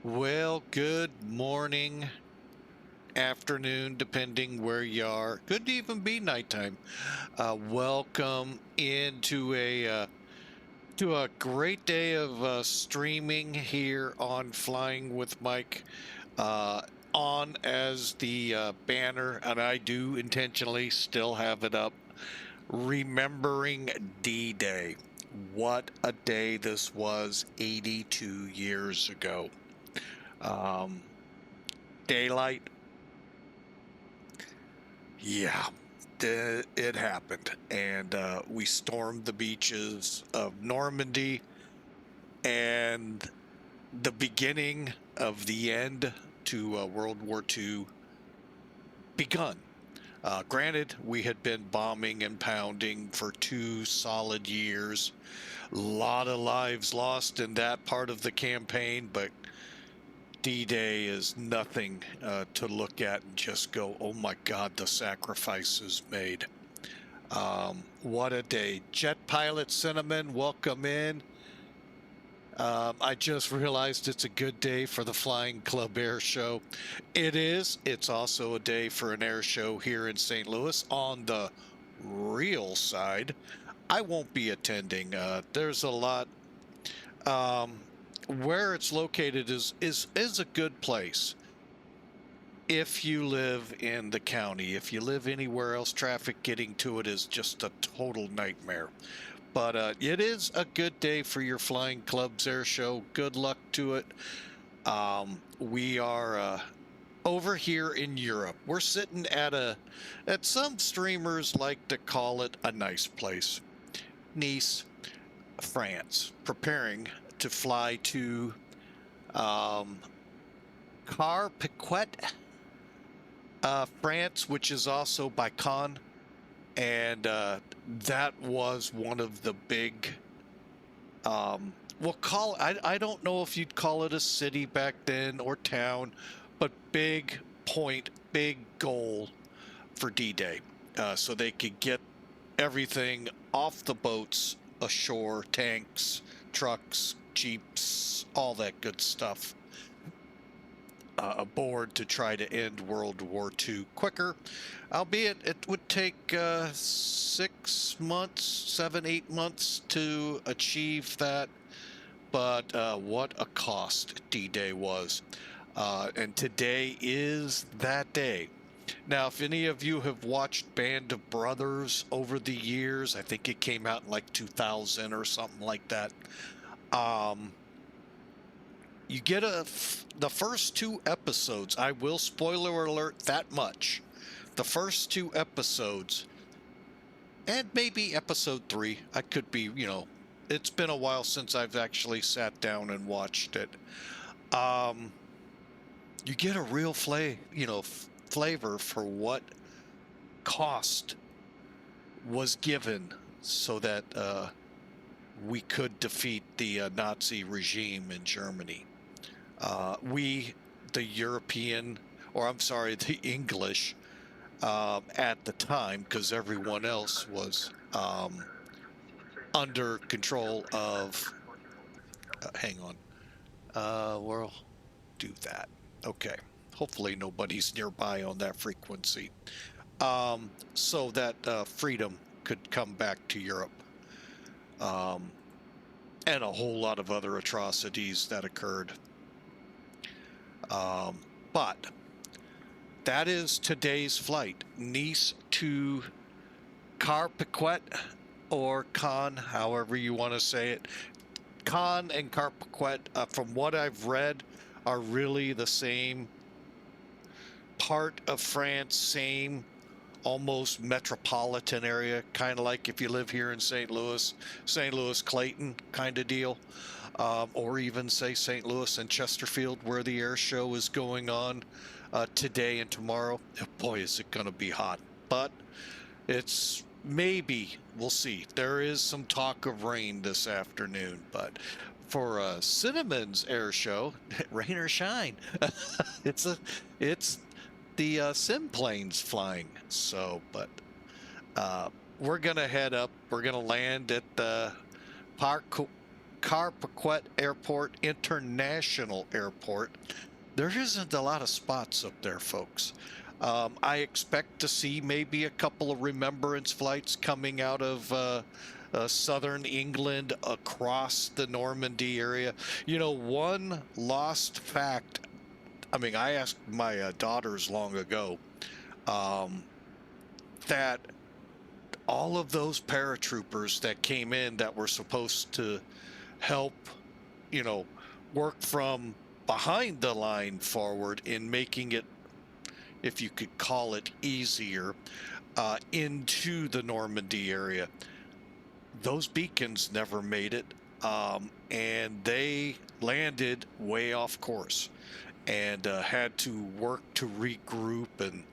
Well, good morning, afternoon, depending where you are. Could even be nighttime. Welcome into a great day of streaming here on Flying with Mike. Uh, on as the banner, and I do intentionally still have it up. Remembering D-Day. What a day this was 82 years ago. Um, Daylight. Yeah, it happened. And we stormed the beaches of Normandy, and the beginning of the end to World War II begun. Granted, we had been bombing and pounding for 2 solid years. A lot of lives lost in that part of the campaign, but D-Day is nothing to look at and just go, oh my God, the sacrifices made. What a day. Jet Pilot Cinnamon, welcome in. I just realized it's a good day for the Flying Club Air Show. It is. It's also a day for an air show here in St. Louis. On the real side, I won't be attending. There's a lot. Where it's located is a good place if you live in the county. If you live anywhere else, traffic getting to it is just a total nightmare. But it is a good day for your Flying Clubs Air Show. Good luck to it. We are over here in Europe. We're sitting at some streamers like to call it a nice place. Nice, France, preparing to fly to Carpiquet, France, which is also by Caen. And that was one of the big, I don't know if you'd call it a city back then or town, but big point, big goal for D-Day. So they could get everything off the boats, ashore, tanks, trucks, jeeps, all that good stuff, aboard to try to end World War II quicker. Albeit it would take 6 months, 7, 8 months to achieve that. But what a cost D-Day was. And today is that day. Now, if any of you have watched Band of Brothers over the years, I think it came out in like 2000 or something like that. You get the first 2 episodes. I will spoiler alert that much. The first 2 episodes, and maybe episode 3. I could be, it's been a while since I've actually sat down and watched it. You get a real flavor for what cost was given so that we could defeat the Nazi regime in Germany. The English, at the time, because everyone else was under control of, hang on, we'll do that. Okay. Hopefully nobody's nearby on that frequency. So that freedom could come back to Europe. And a whole lot of other atrocities that occurred. But that is today's flight. Nice to Carpiquet, or Caen, however you want to say it. Caen and Carpiquet, from what I've read, are really the same part of France, same almost metropolitan area, kind of like if you live here in St. Louis, Clayton kind of deal. Or even say St. Louis and Chesterfield, where the air show is going on today and tomorrow. Boy, is it going to be hot. But it's maybe, we'll see. There is some talk of rain this afternoon. But for Cinnamon's air show, rain or shine, it's the sim planes flying. So, but we're going to head up. We're going to land at the Carpiquet Airport International Airport, there isn't a lot of spots up there, folks. I expect to see maybe a couple of Remembrance flights coming out of southern England across the Normandy area. You know, one lost fact, I mean, I asked my daughters long ago that all of those paratroopers that came in that were supposed to help, you know, work from behind the line forward in making it, if you could call it, easier into the Normandy area, those beacons never made it, and they landed way off course and had to work to regroup. And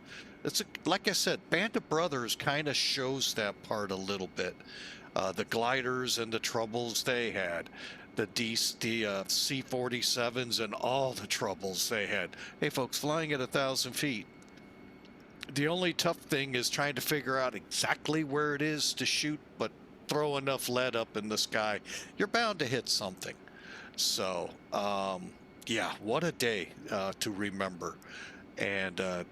like I said, Band of Brothers kind of shows that part a little bit. The gliders and the troubles they had, the C-47s and all the troubles they had. Hey folks, flying at 1,000 feet, the only tough thing is trying to figure out exactly where it is to shoot, but throw enough lead up in the sky, you're bound to hit something. So yeah, what a day to remember. And the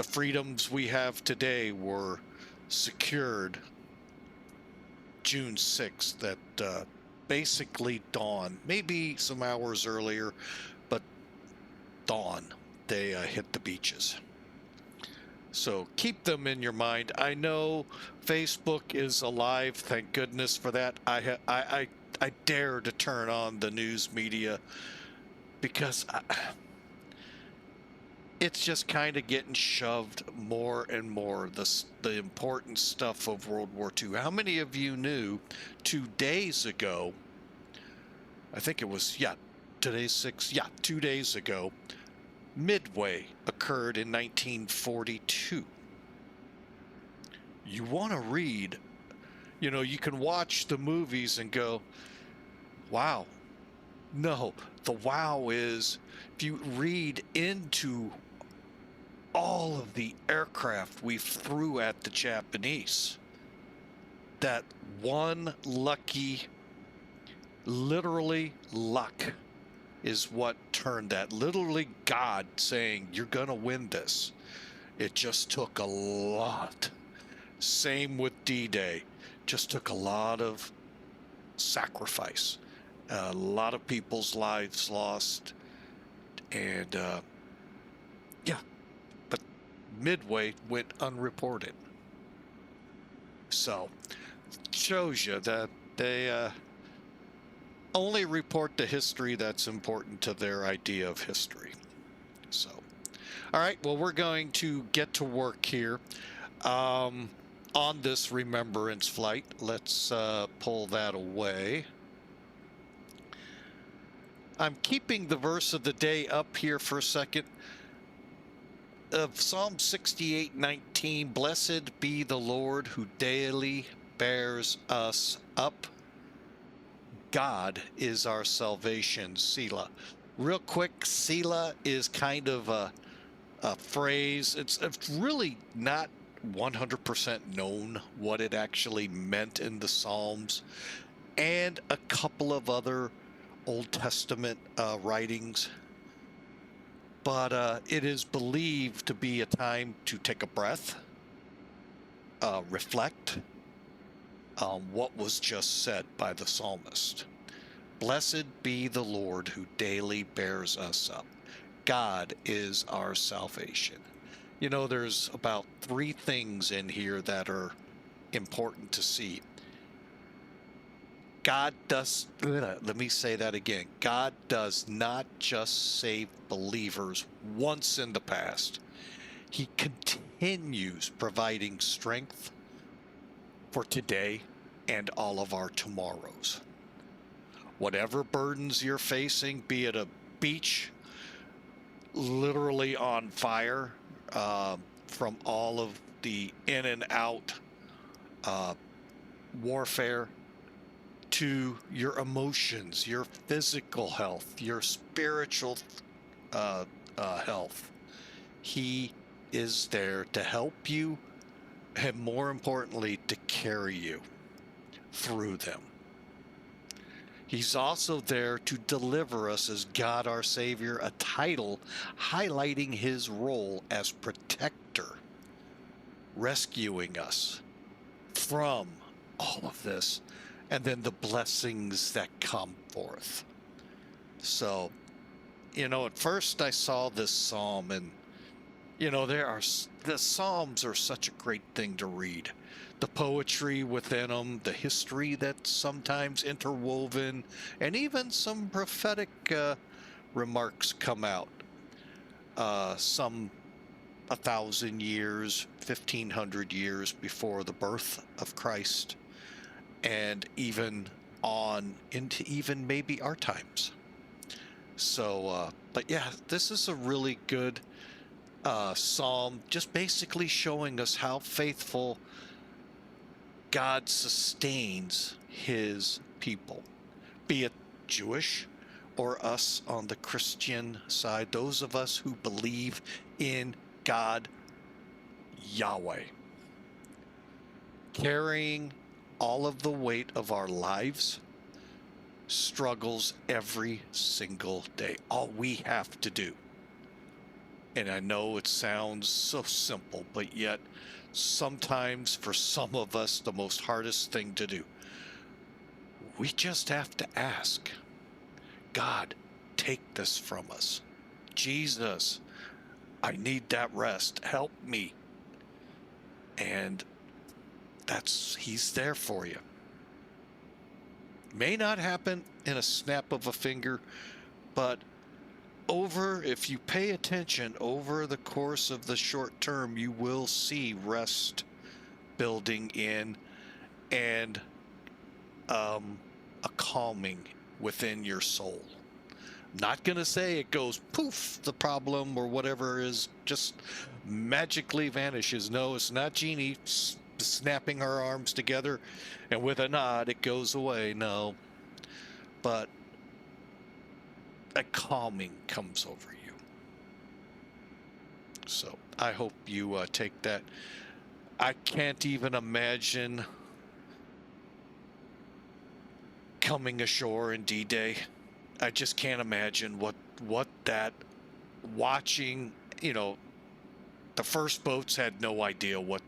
freedoms we have today were secured June 6th at basically dawn, maybe some hours earlier, but dawn, they hit the beaches. So keep them in your mind. I know Facebook is alive, thank goodness for that. I dare to turn on the news media because it's just kind of getting shoved more and more, the important stuff of World War II. How many of you knew 2 days ago, I think it was, yeah, today's 6, yeah, 2 days ago, Midway occurred in 1942. You want to read, you know, you can watch the movies and go, wow. No, the wow is if you read into all of the aircraft we threw at the Japanese, that one lucky, literally luck, is what turned that. Literally God saying, you're gonna win this. It just took a lot. Same with D-Day. Just took a lot of sacrifice. A lot of people's lives lost. And yeah, but Midway went unreported. So shows you that they only report the history that's important to their idea of history. So, all right, well, we're going to get to work here on this Remembrance flight. Let's pull that away. I'm keeping the verse of the day up here for a second. Of Psalm 68:19, blessed be the Lord who daily bears us up. God is our salvation, Selah. Real quick, Selah is kind of a phrase. It's really not 100% known what it actually meant in the Psalms and a couple of other Old Testament writings. But it is believed to be a time to take a breath, reflect on what was just said by the psalmist. Blessed be the Lord who daily bears us up. God is our salvation. You know, there's about 3 things in here that are important to see. God does, let me say that again. God does not just save believers once in the past. He continues providing strength for today and all of our tomorrows. Whatever burdens you're facing, be it a beach literally on fire from all of the in and out warfare, to your emotions, your physical health, your spiritual health. He is there to help you and, more importantly, to carry you through them. He's also there to deliver us as God our Savior, a title highlighting his role as protector, rescuing us from all of this, and then the blessings that come forth. So, at first I saw this psalm, and the psalms are such a great thing to read. The poetry within them, the history that's sometimes interwoven, and even some prophetic remarks come out. Some 1,000 years, 1,500 years before the birth of Christ, and even on into even maybe our times. So, but yeah, this is a really good psalm, just basically showing us how faithful God sustains his people, be it Jewish or us on the Christian side, those of us who believe in God, Yahweh, carrying all of the weight of our lives, struggles every single day. All we have to do, and I know it sounds so simple, but yet sometimes for some of us, the most hardest thing to do, we just have to ask, God, take this from us. Jesus, I need that rest. Help me. And he's there for you. May not happen in a snap of a finger, but if you pay attention over the course of the short term, you will see rest building in, and a calming within your soul. Not going to say it goes poof, the problem or whatever is just magically vanishes. No, it's not Jeannie snapping her arms together and with a nod it goes away. No, but a calming comes over you. So I hope you take that. I can't even imagine coming ashore in D-Day. I just can't imagine what that, watching, the first boats had no idea what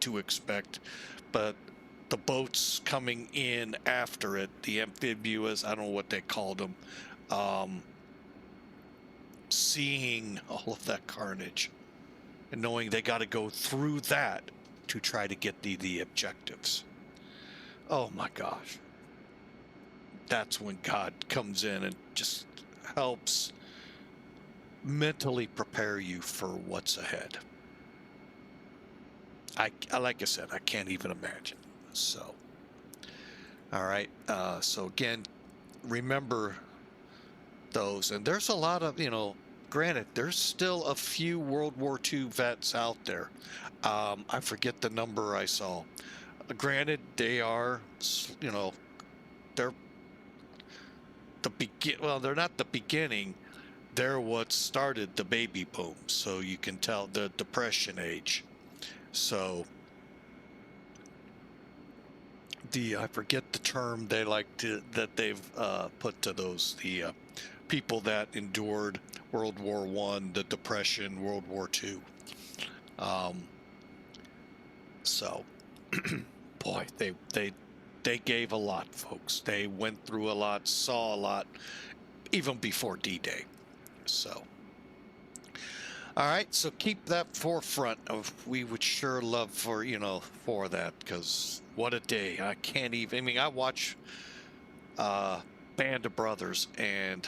to expect, but the boats coming in after it, the amphibious, I don't know what they called them, seeing all of that carnage and knowing they got to go through that to try to get the objectives. Oh my gosh. That's when God comes in and just helps mentally prepare you for what's ahead. Like I said, I can't even imagine. So, all right. So again, remember those. And there's a lot of, granted, there's still a few World War II vets out there. I forget the number I saw. Granted, they are, they're they're not the beginning. They're what started the baby boom. So you can tell the Depression age. So I forget the term they that they've put to those, the people that endured World War I, the Depression, World War II. So boy, they gave a lot, folks. They went through a lot, saw a lot, even before D-Day. So, all right, so keep that forefront of, we would sure love for that, because what a day. I can't even, I watch Band of Brothers, and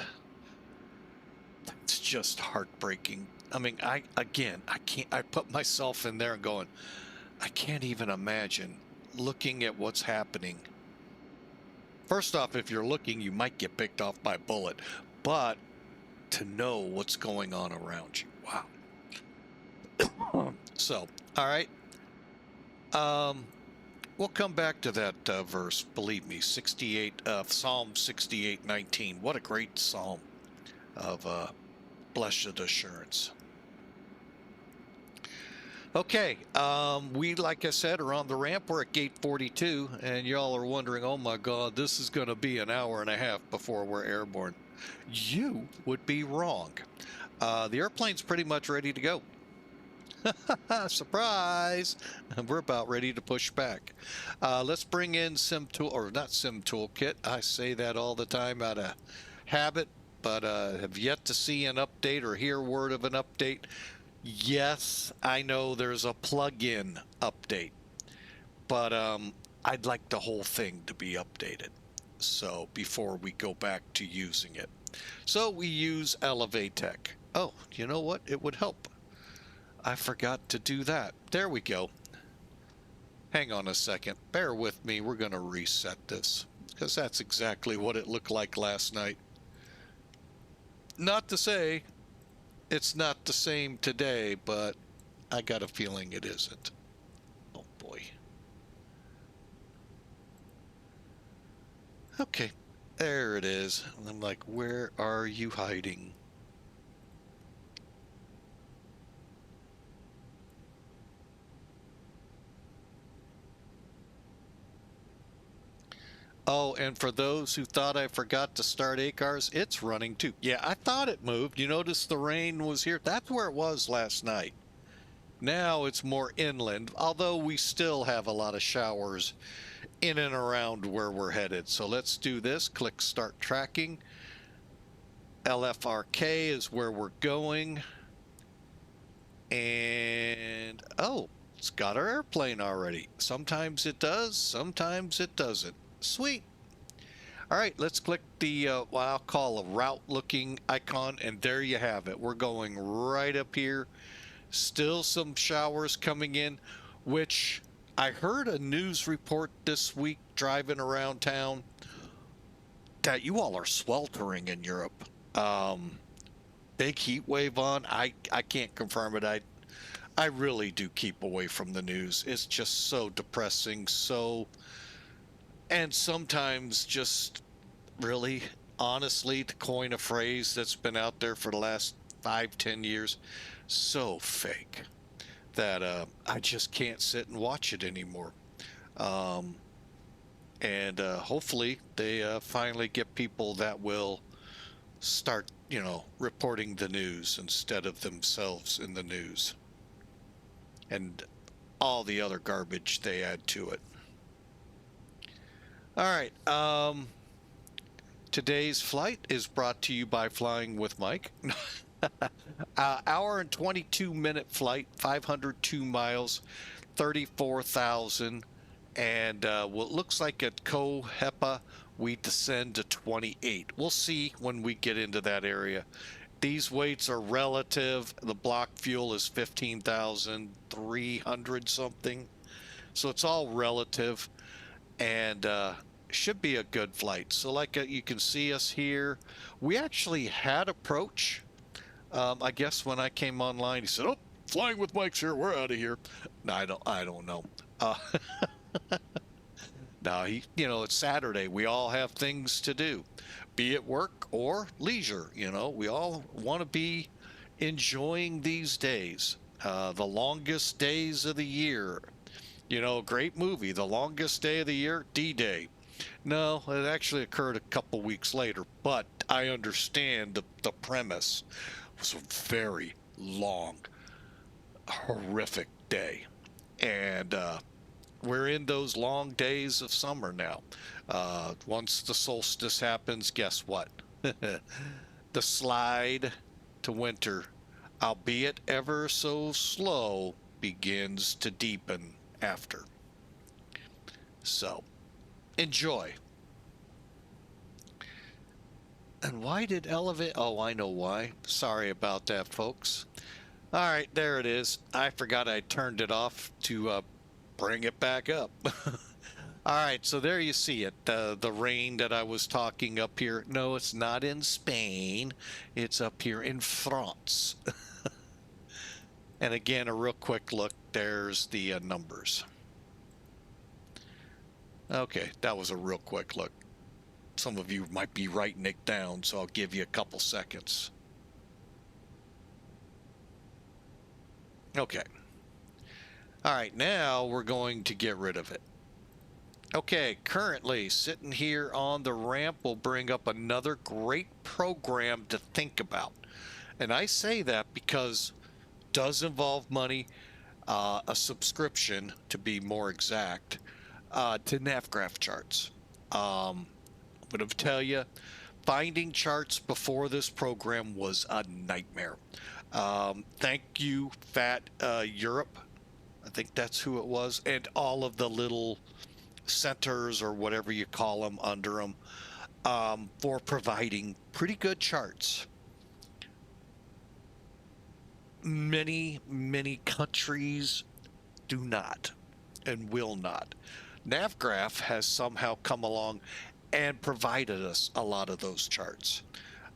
it's just heartbreaking. I put myself in there and going, I can't even imagine looking at what's happening. First off, if you're looking, you might get picked off by a bullet, but to know what's going on around you. Wow. So, all right. We'll come back to that verse. Believe me, Psalm 68:19. What a great psalm of blessed assurance. Okay, we, like I said, are on the ramp. We're at gate 42, and y'all are wondering, oh my God, this is going to be an hour and a half before we're airborne. You would be wrong. The airplane's pretty much ready to go. Surprise! We're about ready to push back. Let's bring in Sim Tool, or not Sim Toolkit. I say that all the time out of habit, but have yet to see an update or hear word of an update. Yes, I know there's a plug-in update, but I'd like the whole thing to be updated. So before we go back to using it. So we use Elevatech. Oh, you know what? It would help. I forgot to do that. There we go. Hang on a second. Bear with me. We're going to reset this because that's exactly what it looked like last night. Not to say it's not the same today, but I got a feeling it isn't. Oh boy. Okay, there it is. And I'm like, where are you hiding? Oh, and for those who thought I forgot to start ACARS, it's running too. Yeah, I thought it moved. You notice the rain was here. That's where it was last night. Now it's more inland, although we still have a lot of showers in and around where we're headed. So let's do this. Click Start Tracking. LFRK is where we're going. And, oh, it's got our airplane already. Sometimes it does, sometimes it doesn't. Sweet. All right, let's click the what I'll call a route looking icon, and there you have it. We're going right up here. Still some showers coming in, which I heard a news report this week driving around town that you all are sweltering in Europe. Big heat wave on. I can't confirm it. I really do keep away from the news. It's just so depressing, and sometimes just really, honestly, to coin a phrase that's been out there for the last 5-10 years, so fake that I just can't sit and watch it anymore. And hopefully they finally get people that will start, reporting the news instead of themselves in the news and all the other garbage they add to it. All right. Today's flight is brought to you by Flying with Mike. Hour and 22-minute flight, 502 miles, 34,000. And what looks like at Cohepa, we descend to 28. We'll see when we get into that area. These weights are relative. The block fuel is 15,300 something. So it's all relative. And should be a good flight. So like you can see us here, we actually had approach. I guess when I came online, he said, "Oh, Flying with Mike's here. We're out of here." No, I don't know. Now it's Saturday. We all have things to do, be it work or leisure. We all want to be enjoying these days, the longest days of the year. Great movie, The Longest Day of the Year, D-Day. No, it actually occurred a couple weeks later, but I understand the premise. It was a very long, horrific day. And we're in those long days of summer now. Once the solstice happens, guess what? The slide to winter, albeit ever so slow, begins to deepen after. So, enjoy. And why did elevate? Oh, I know why. Sorry about that, folks. All right, there it is. I forgot I turned it off to bring it back up. All right, so there you see it. The rain that I was talking up here. No, it's not in Spain. It's up here in France. And again, a real quick look. There's the numbers. Okay, that was a real quick look. Some of you might be writing it down, so I'll give you a couple seconds. Okay. All right, now we're going to get rid of it. Okay, currently sitting here on the ramp will bring up another great program to think about. And I say that because it does involve money, a subscription to be more exact, to NavGraph charts. I'm going to tell you, finding charts before this program was a nightmare. Thank you, Fat Europe. I think that's who it was, and all of the little centers or whatever you call them under them, for providing pretty good charts. Many countries do not and will not. NavGraph has somehow come along and provided us a lot of those charts.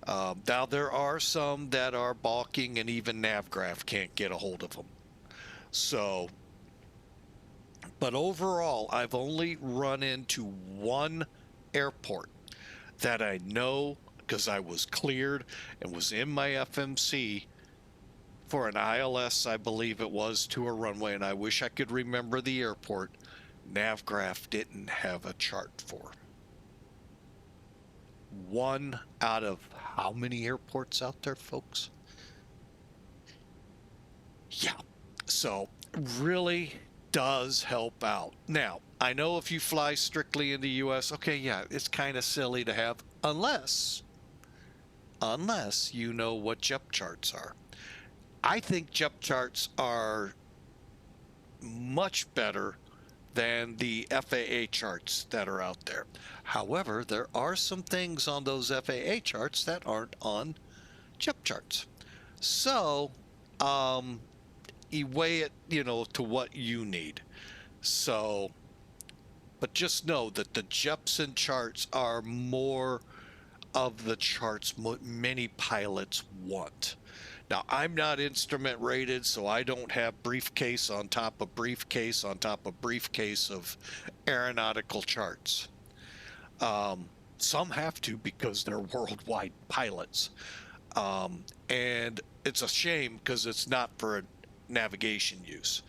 Now there are some that are balking, and even NavGraph can't get a hold of them. So, but overall, I've only run into one airport that I know, because I was cleared and was in my FMC for an ILS, I believe it was, to a runway, and I wish I could remember the airport. NavGraph didn't have a chart for. One out of how many airports out there, folks? Yeah, so really does help out. Now, I know if you fly strictly in the US, okay, yeah, it's kind of silly to have, unless you know what JEP charts are. I think JEP charts are much better than the FAA charts that are out there. However, there are some things on those FAA charts that aren't on JEP charts. So, you weigh it, to what you need. So, but just know that the Jepson charts are more of the charts many pilots want. Now, I'm not instrument rated, so I don't have briefcase on top of briefcase on top of briefcase of aeronautical charts. Some have to because they're worldwide pilots. And it's a shame because it's not for navigation use,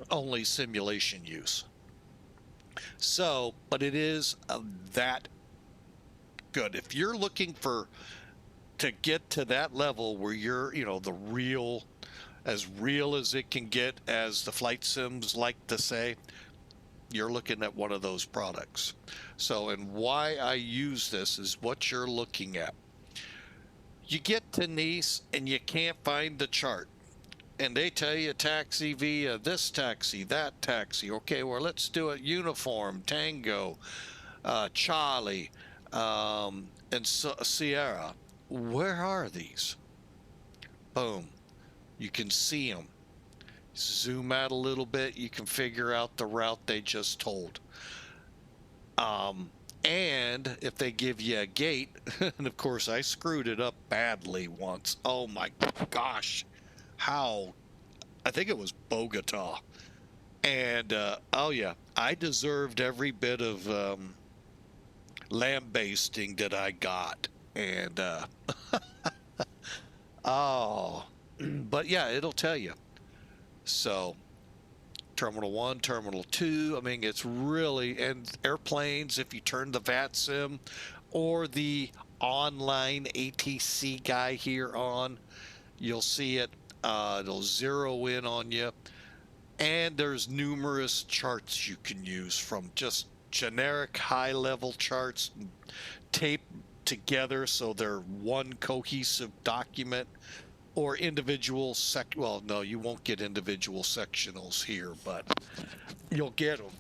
only simulation use. So, but it is that good. If you're looking to get to that level where you're, the real as it can get, as the flight sims like to say, you're looking at one of those products. So, and why I use this is what you're looking at. You get to Nice and you can't find the chart, and they tell you taxi via this taxi, that taxi. Okay, well, let's do it. Uniform, Tango, Charlie, and Sierra. Where are these? Boom. You can see them. Zoom out a little bit, you can figure out the route they just told. And if they give you a gate, and of course I screwed it up badly once. Oh my gosh. How? I think it was Bogota. And oh yeah, I deserved every bit of lambasting that I got. And oh, but yeah, it'll tell you. So Terminal 1, Terminal 2, I mean, it's really, and airplanes, if you turn the VATSIM or the online ATC guy here on, you'll see it. It'll zero in on you. And there's numerous charts you can use, from just generic high-level charts taped together so they're one cohesive document, or individual well, no, you won't get individual sectionals here, but you'll get them,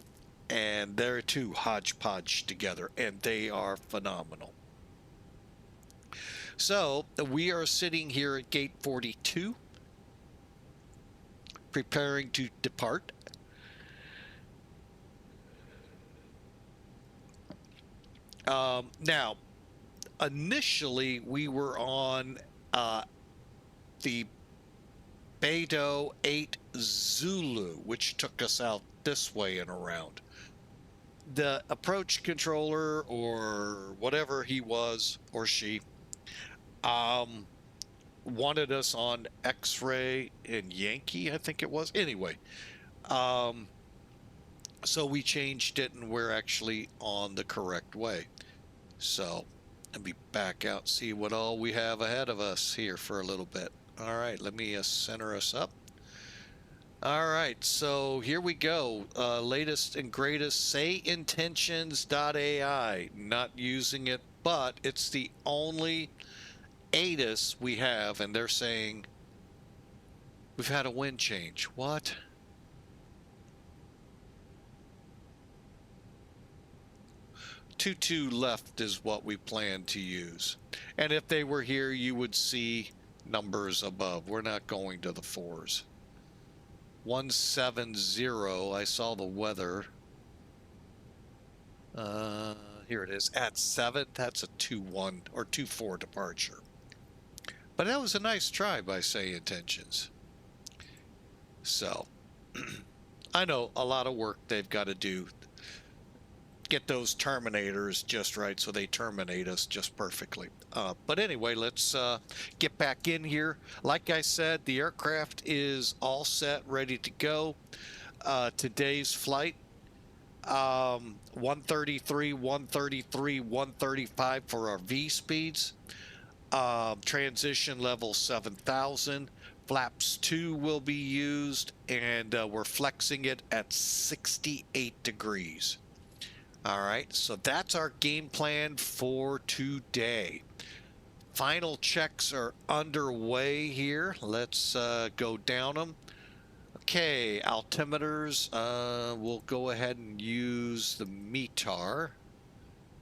and they're too hodgepodge together, and they are phenomenal. So we are sitting here at gate 42, preparing to depart. Now, initially we were on the Beidou 8 Zulu, which took us out this way and around. The approach controller, or whatever he was or she, wanted us on X-Ray and Yankee, I think it was. Anyway, so we changed it and we're actually on the correct way. So let me back out, see what all we have ahead of us here for a little bit. All right, let me center us up. All right, so here we go. Latest and greatest, sayintentions.ai. Not using it, but it's the only ATIS we have, and they're saying we've had a wind change. What? Two left is what we plan to use. And if they were here, you would see numbers above. We're not going to the 4s. 170, I saw the weather. Here it is at 7. That's a 2-1 or 2-4 departure. But that was a nice try by Say Intentions. So I know a lot of work they've got to do. Get those terminators just right so they terminate us just perfectly. But anyway, let's get back in here. Like I said, the aircraft is all set, ready to go. Today's flight, 133, 133, 135 for our V speeds. Transition level 7,000. Flaps 2 will be used, and we're flexing it at 68 degrees. All right, so that's our game plan for today. Final checks are underway here. Let's go down them. Okay, altimeters. We'll go ahead and use the METAR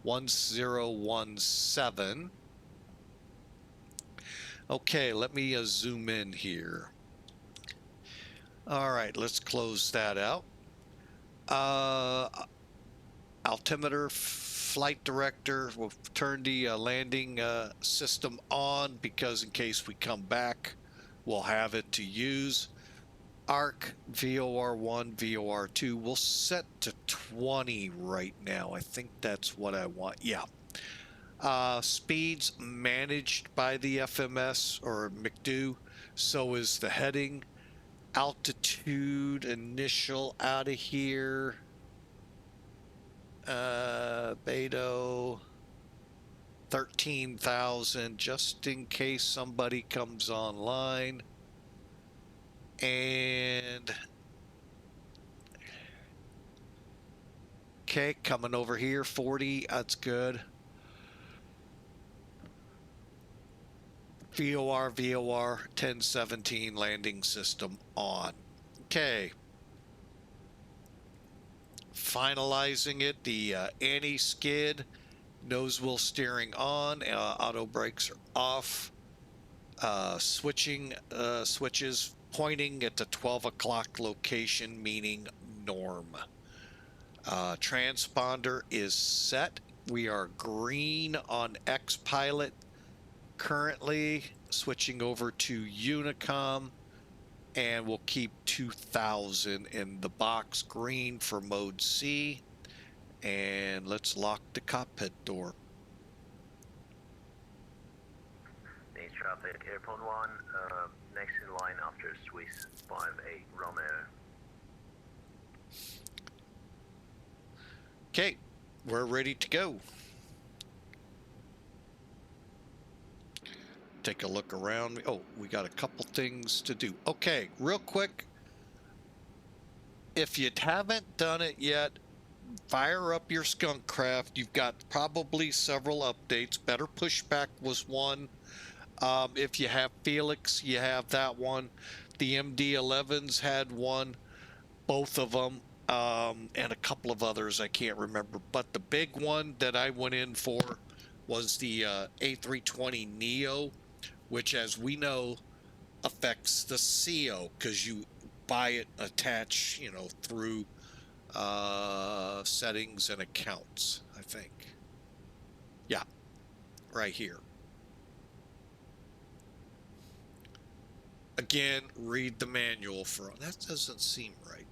1017. Okay, let me zoom in here. All right, let's close that out. Altimeter, flight director, we'll turn the landing system on because in case we come back, we'll have it to use. ARC, VOR1, VOR2, we'll set to 20 right now. I think that's what I want. Yeah. Speeds managed by the FMS or McDo. So is the heading. Altitude, initial out of here. Beto 13,000 just in case somebody comes online. And okay, coming over here 40, that's good. VOR 1017 landing system on. Okay, finalizing it, the anti-skid, nose wheel steering on, auto brakes are off, switches pointing at the 12 o'clock location, meaning norm. Transponder is set. We are green on X-Pilot currently, switching over to Unicom, and we'll keep 2000 in the box, green for mode C, and let's lock the cockpit door. Next traffic, Airport 1, next in line after Swiss 58 Romeo. Okay, we're ready to go. Take a look around. Oh, we got a couple things to do. Okay, real quick. If you haven't done it yet, fire up your skunk craft. You've got probably several updates. Better Pushback was one. If you have Felix, you have that one. The MD-11s had one, both of them, and a couple of others I can't remember. But the big one that I went in for was the A320 CEO, which, as we know, affects the CO because you buy it, attach, you know, through settings and accounts, I think. Yeah, right here. Again, read the manual for that. Doesn't seem right.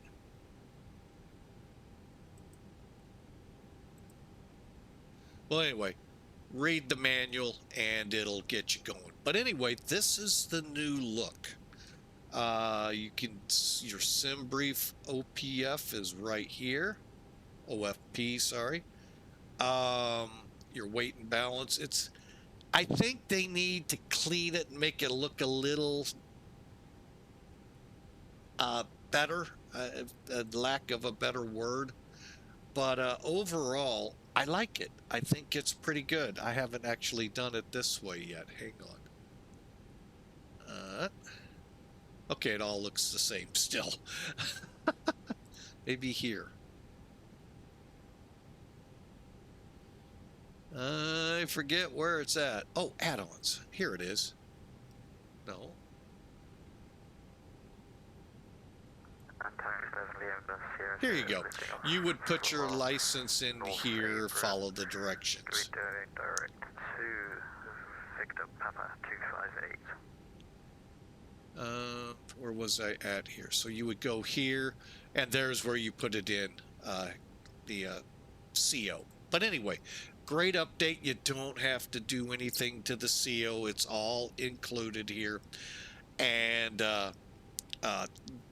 Well, anyway, read the manual and it'll get you going. But anyway, this is the new look. You can, your sim brief OPF is right here. OFP, sorry. Your weight and balance. I think they need to clean it and make it look a little better, lack of a better word. But overall, I like it. I think it's pretty good. I haven't actually done it this way yet. Hang on. Okay, it all looks the same still. Maybe here. I forget where it's at. Oh, add-ons. Here it is. No. Here you go. You would put your license in here, follow the directions. Direct to Victor Papa 258. Where was I at here? So you would go here, and there's where you put it in, the CO. But anyway, great update. You don't have to do anything to the CO. It's all included here. And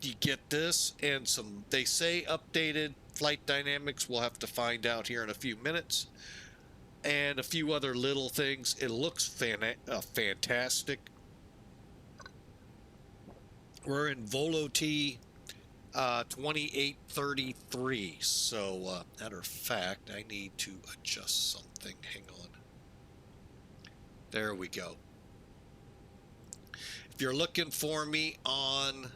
you get this and some, they say updated flight dynamics. We'll have to find out here in a few minutes. And a few other little things. It looks fantastic. We're in Volo T 2833. So, matter of fact, I need to adjust something. Hang on. There we go. If you're looking for me on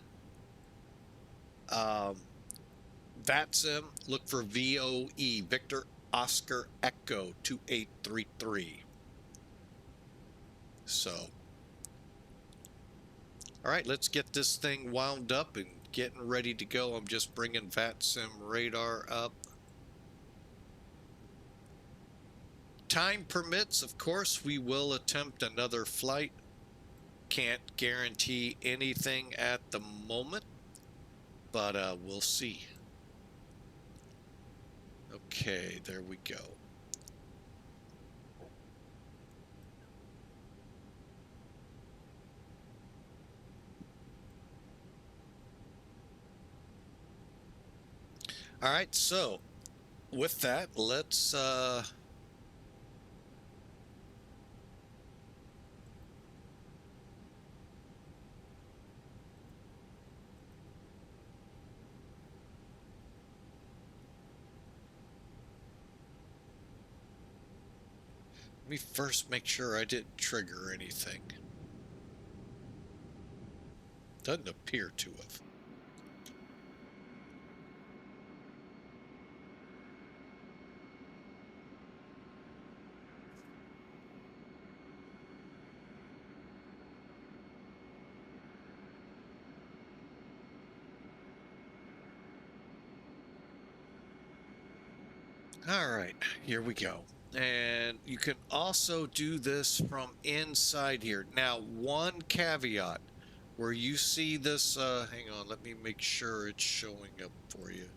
VATSIM, look for VOE, Victor Oscar Echo 2833. So, all right, let's get this thing wound up and getting ready to go. I'm just bringing VATSIM radar up. Time permits, of course, we will attempt another flight. Can't guarantee anything at the moment, but we'll see. Okay, there we go. All right, so with that, let's let me first make sure I didn't trigger anything. Doesn't appear to have. All right, here we go. And you can also do this from inside here. Now, one caveat, where you see this, hang on, let me make sure it's showing up for you.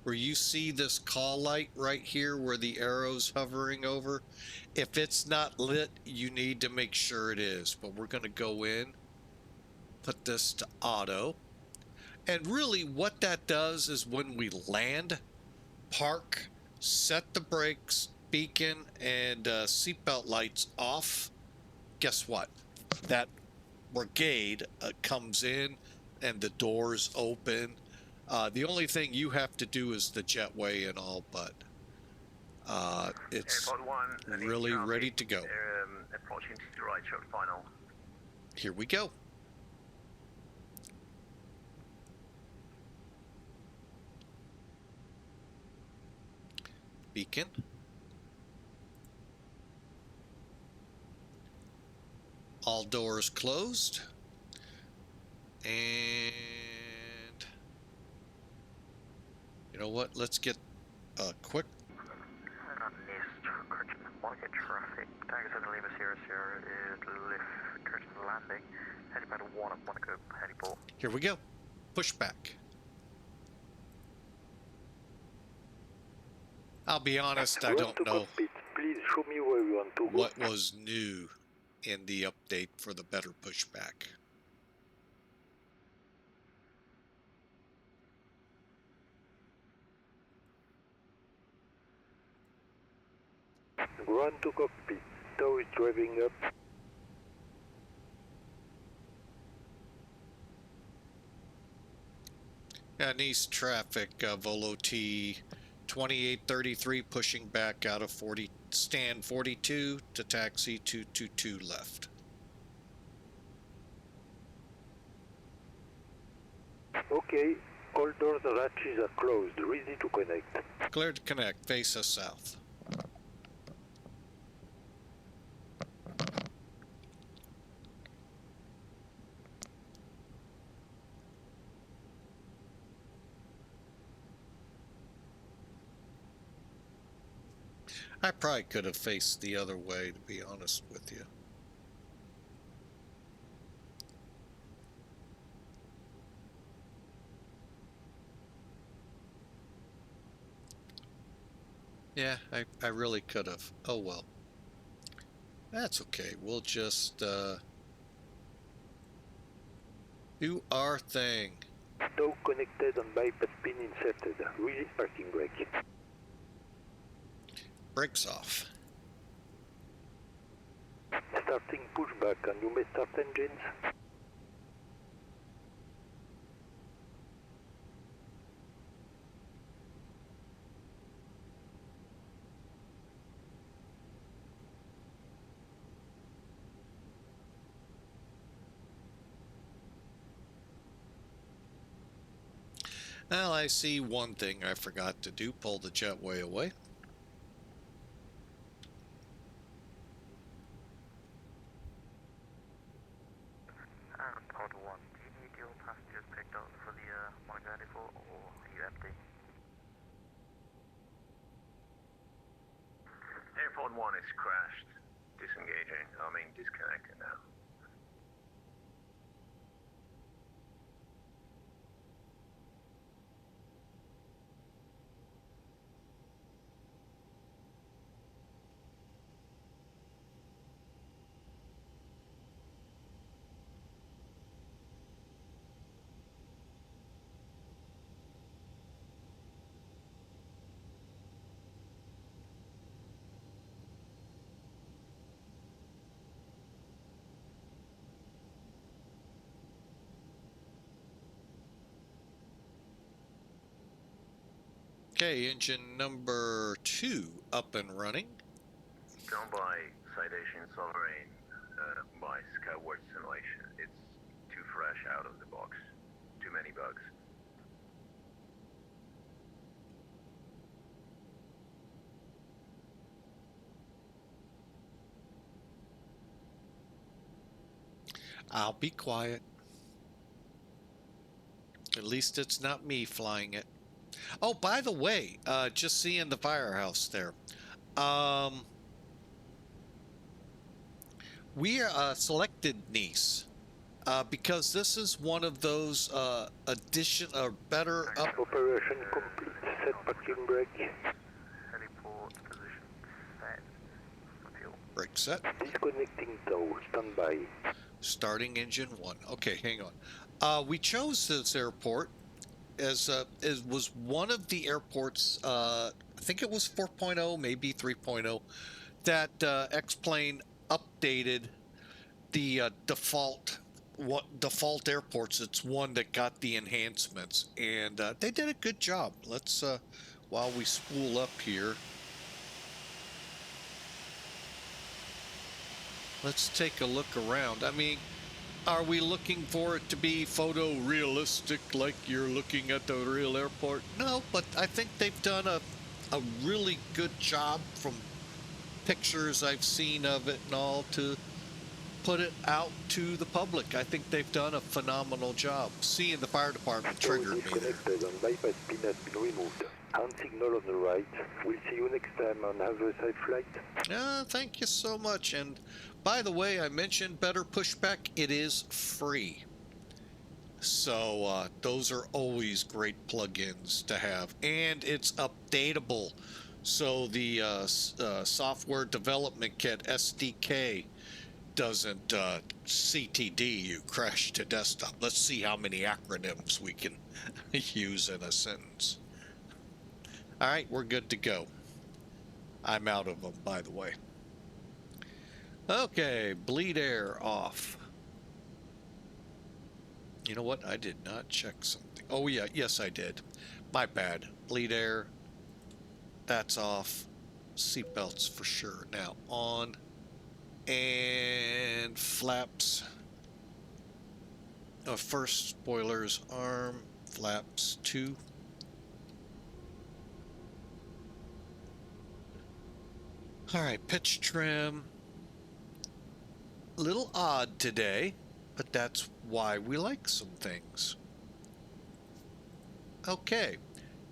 Where you see this call light right here where the arrow's hovering over, if it's not lit, you need to make sure it is. But we're going to go in, put this to auto. And really what that does is when we land, park, set the brakes, beacon, and seatbelt lights off, guess what? That brigade comes in and the doors open. The only thing you have to do is the jetway and all, but it's really ready to go. Approaching to the right, short final. Here we go. Beacon. All doors closed. And you know what? Let's get a quick. Market traffic. Tiger 7 Lima Sierra Sierra is lift curtain landing. Helipad 1 up Monaco, heliport. Here we go. Pushback. I'll be honest, I don't know cockpit. Please show me where you want to go. what was new in the update for the better pushback. Run to cockpit. Tow is driving up. And east traffic, Volo T 2833 pushing back out of stand 42 to taxi 222 left. Okay, all doors and hatches are closed, ready to connect. Clear to connect, face us south. I probably could have faced the other way, to be honest with you. Yeah, I really could have. Oh well. That's okay. We'll just do our thing. Tow connected and bypass pin inserted. Release parking brake. Brakes off. Starting pushback, and you may start engines. Well, I see one thing I forgot to do. Pull the jetway away. Pod 1, do you need your passengers picked up for the MACAIR default, or are you empty? Airport 1 is crashed. Disengaging. I mean, disconnected now. Okay, engine number 2 up and running. Done by Citation Sovereign by Skyward Simulation. It's too fresh out of the box. Too many bugs. I'll be quiet. At least it's not me flying it. Oh, by the way, just seeing the firehouse there. We selected Nice because this is one of those addition or better up. Operation complete. Set parking brake. Heliport position set for fuel. Brake set. Disconnecting tow. Standby. Starting engine 1. Okay, hang on. We chose this airport as it was one of the airports, I think it was 4.0, maybe 3.0, that X-Plane updated the default airports. It's one that got the enhancements, and they did a good job. Let's while we spool up here, let's take a look around. I mean, are we looking for it to be photorealistic like you're looking at the real airport? No, but I think they've done a really good job from pictures I've seen of it and all to put it out to the public. I think they've done a phenomenal job. Seeing the fire department triggered me there. Disconnected and bypass pin has been removed. Hand signal on the right. We'll see you next time on Have a Safe Flight. Thank you so much. And by the way, I mentioned better pushback. It is free. So those are always great plugins to have. And it's updatable. So the software development kit SDK doesn't CTD you, crash to desktop. Let's see how many acronyms we can use in a sentence. All right, we're good to go. I'm out of them, by the way. Okay, bleed air off. You know what? I did not check something. Oh yeah, yes I did. My bad. Bleed air. That's off. Seatbelts for sure. Now on. And flaps. First spoilers arm. Flaps 2. All right, pitch trim. A little odd today, but that's why we like some things. Okay,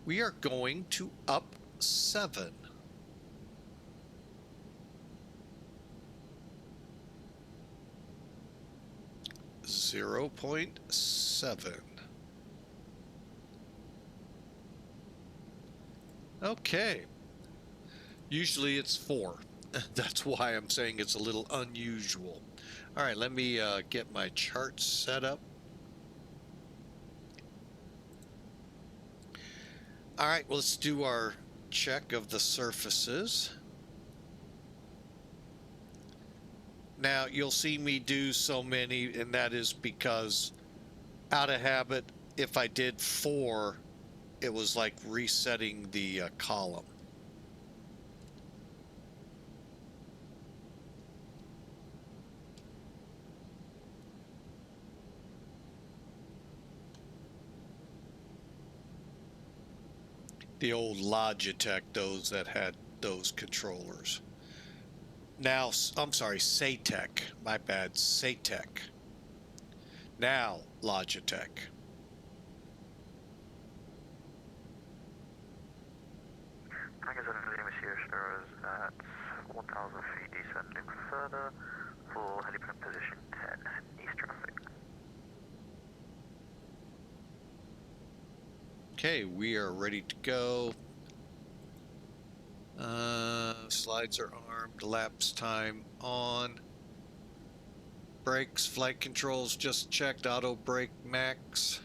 we are going to up 7. 0.7. Okay. Usually it's 4. That's why I'm saying it's a little unusual. All right, let me get my chart set up. All right, well, let's do our check of the surfaces. Now, you'll see me do so many, and that is because out of habit, if I did 4, it was like resetting the column. The old Logitech, those that had those controllers. Now, I'm sorry, Saitek. My bad, Saitek. Now, Logitech. Tankers and Millennium here stars at 1,000 feet descending further for helipad position 10, east traffic. Okay, we are ready to go. Slides are armed, lapse time on. Brakes, flight controls just checked, auto brake max.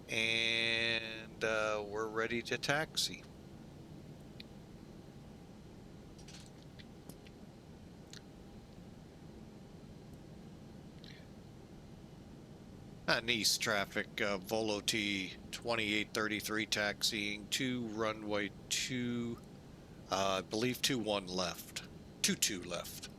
And we're ready to taxi. Nice traffic, Volo T 2833 taxiing to runway 2, I believe 21 left, 22 left.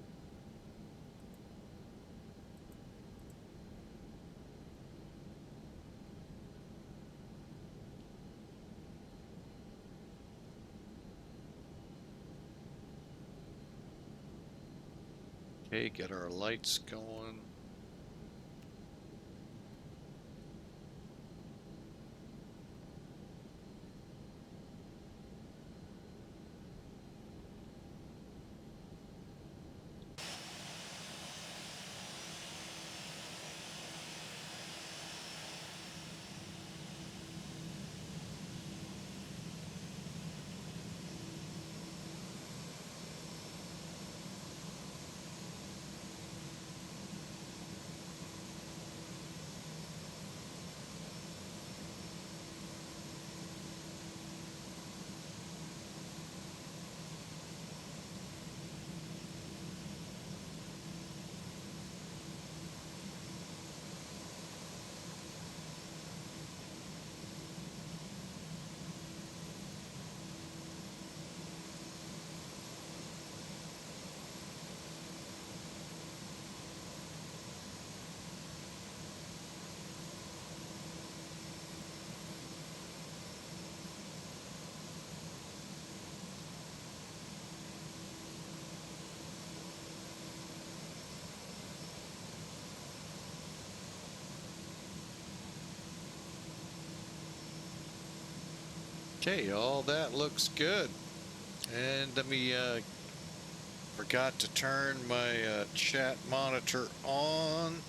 Okay, get our lights going. Okay, all that looks good. And let me, forgot to turn my chat monitor on.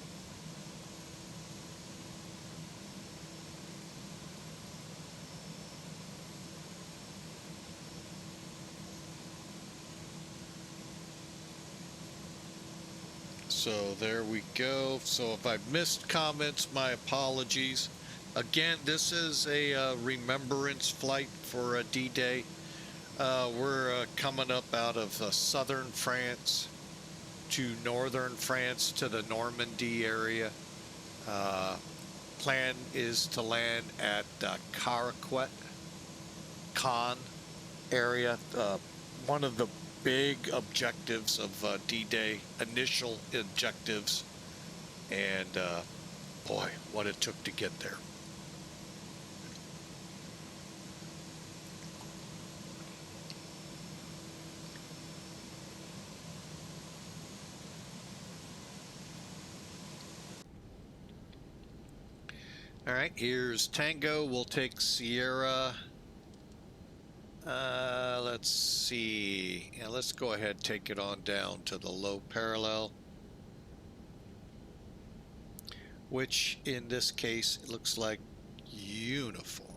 So there we go. So if I missed comments, my apologies. Again, this is a remembrance flight for D-Day. We're coming up out of southern France to northern France to the Normandy area. Plan is to land at Carpiquet, Caen area. One of the big objectives of D-Day, initial objectives, and boy, what it took to get there. All right, here's Tango. We'll take Sierra. Let's see. Yeah, let's go ahead and take it on down to the low parallel, which in this case it looks like uniform.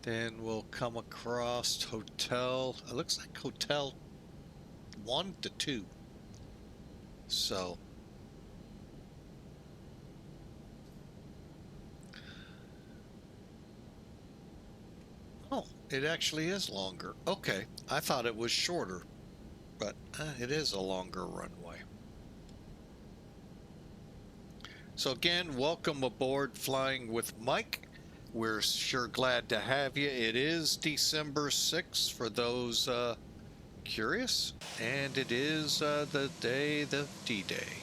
Then we'll come across hotel. It looks like hotel 1 to 2. So oh, it actually is longer. Okay, I thought it was shorter, but it is a longer runway. So again, welcome aboard Flying with Mike. We're sure glad to have you. It is December 6th for those curious, and it is the day of D-Day.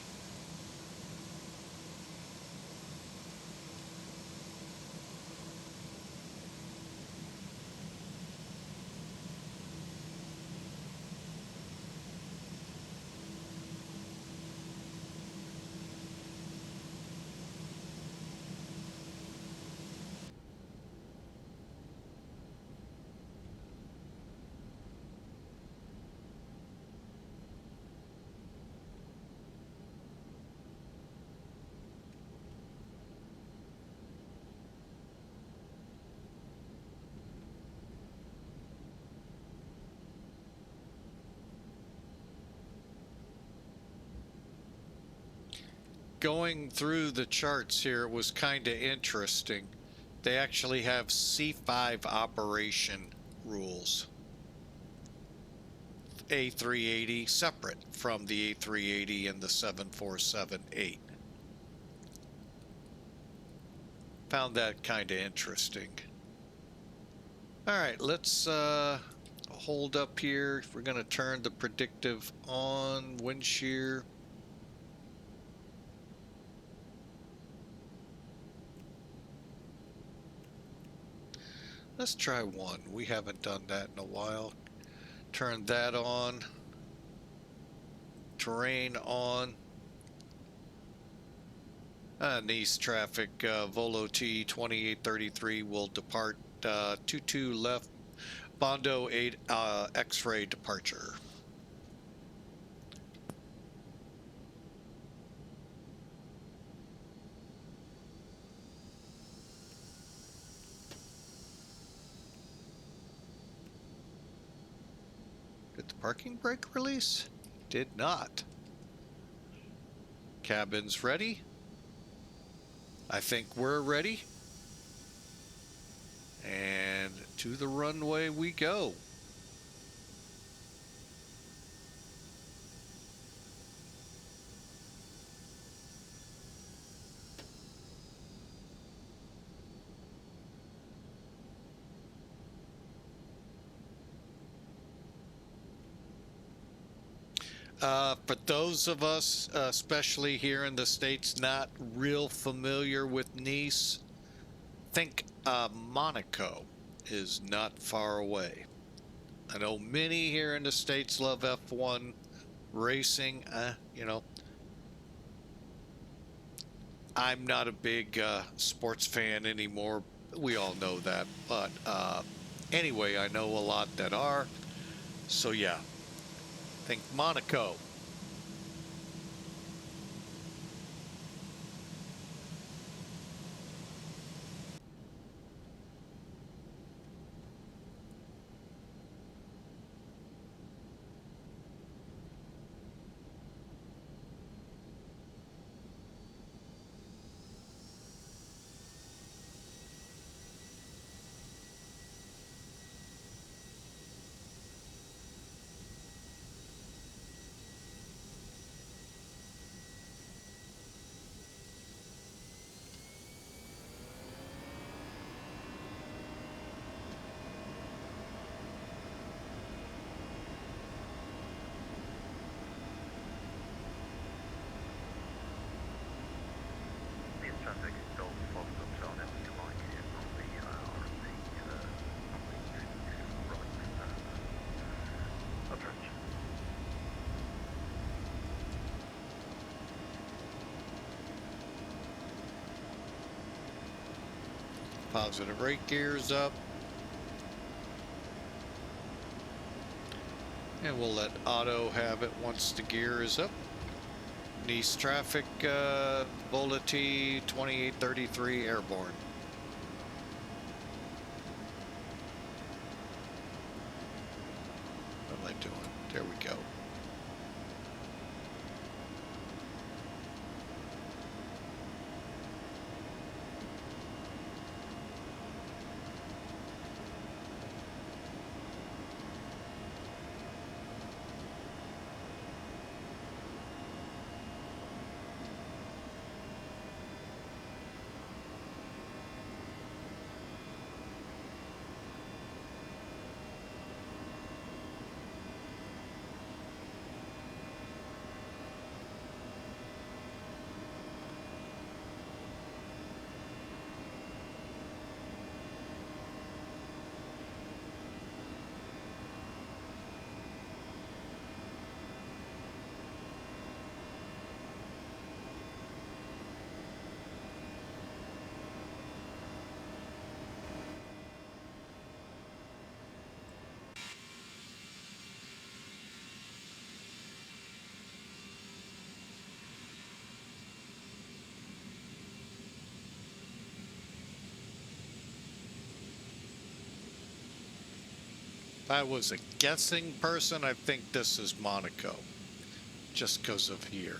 Going through the charts here was kind of interesting. They actually have C5 operation rules. A380 separate from the A380 and the 747-8. Found that kind of interesting. All right, let's hold up here. We're going to turn the predictive on, wind shear. Let's try 1. We haven't done that in a while. Turn that on. Terrain on. Nice traffic. Volo T 2833 will depart 22 left. Bondo 8 X-ray departure. Did the parking brake release? Did not. Cabin's ready. I think we're ready. And to the runway we go. For those of us, especially here in the States, not real familiar with Nice, think Monaco is not far away. I know many here in the States love F1 racing. You know, I'm not a big sports fan anymore. We all know that. But anyway, I know a lot that are. So yeah, think Monaco. These traffic Golf Foxtrot Charlie, would you like it on the right approach? Positive rate gears up. And we'll let auto have it once the gear is up. Nice traffic, Volati 2833 airborne. What am I doing? There we go. If I was a guessing person, I think this is Monaco. Just because of here.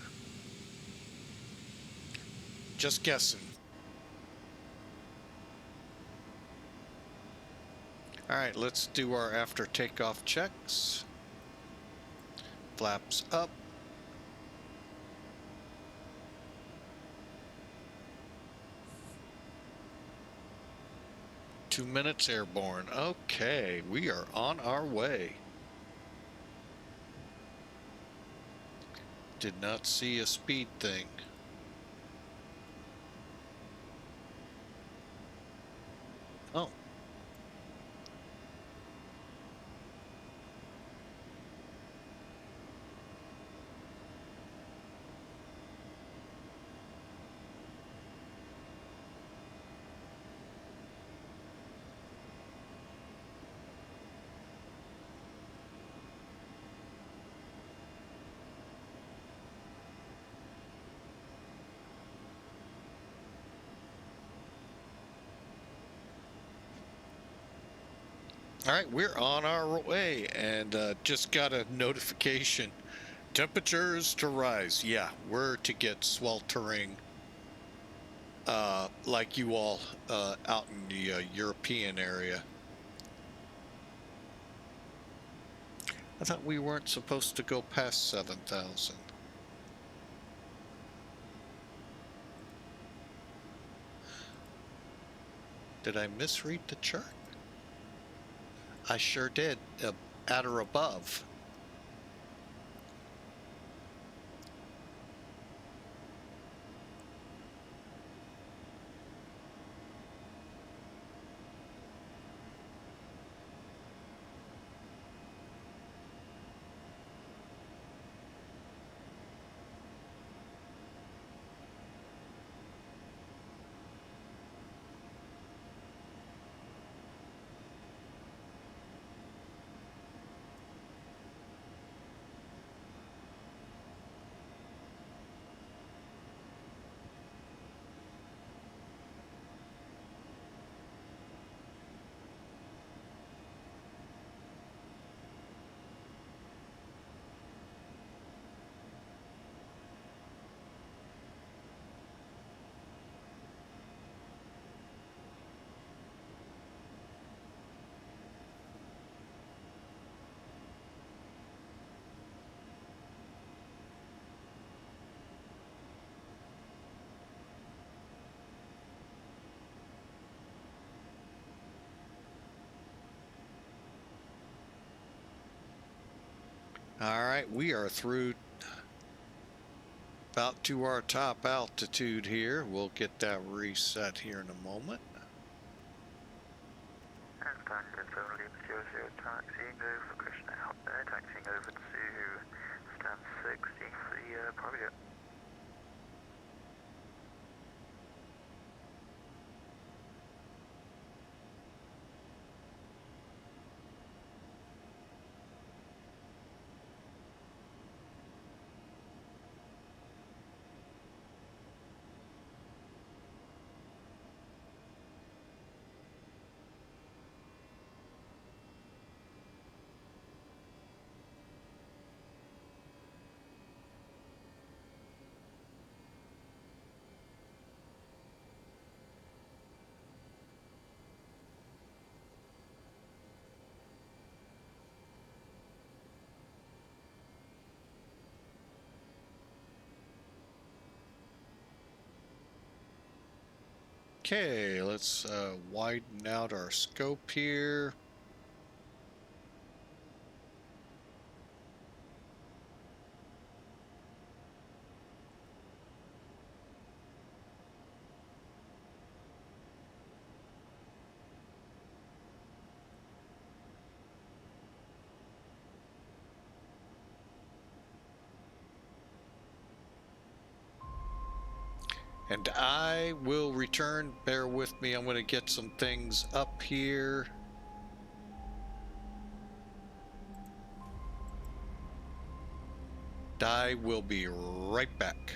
Just guessing. All right, let's do our after takeoff checks. Flaps up. Two minutes airborne. Okay, we are on our way. Did not see a speed thing. Oh. All right, we're on our way and just got a notification. Temperatures to rise. Yeah, we're to get sweltering like you all out in the European area. I thought we weren't supposed to go past 7,000. Did I misread the chart? I sure did, at or above. All right, we are through about to our top altitude here. We'll get that reset here in a moment. And Tango 7 Lima 00 taxiing over Krishna out there, taxiing over to stand 60 for the private jet. Okay, let's widen out our scope here. And I will return. Bear with me. I'm going to get some things up here. I will be right back.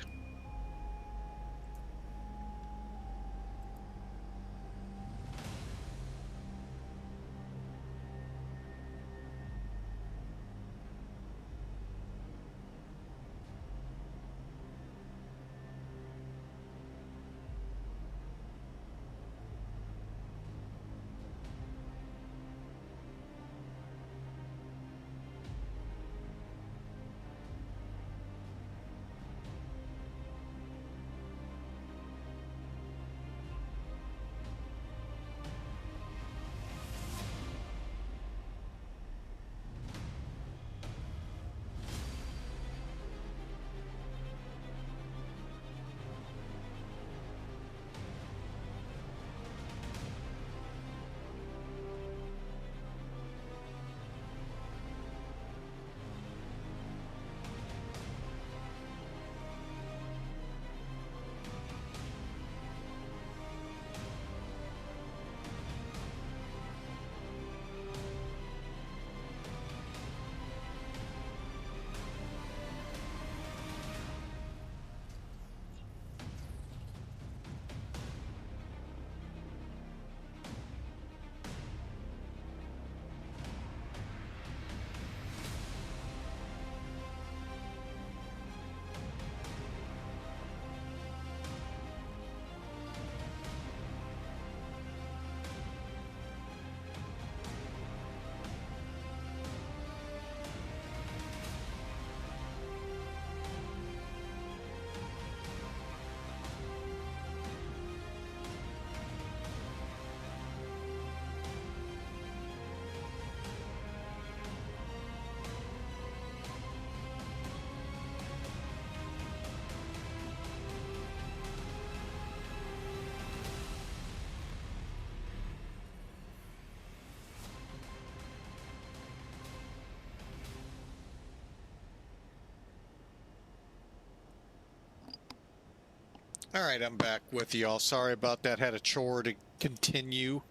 All right, I'm back with y'all. Sorry about that. Had a chore to continue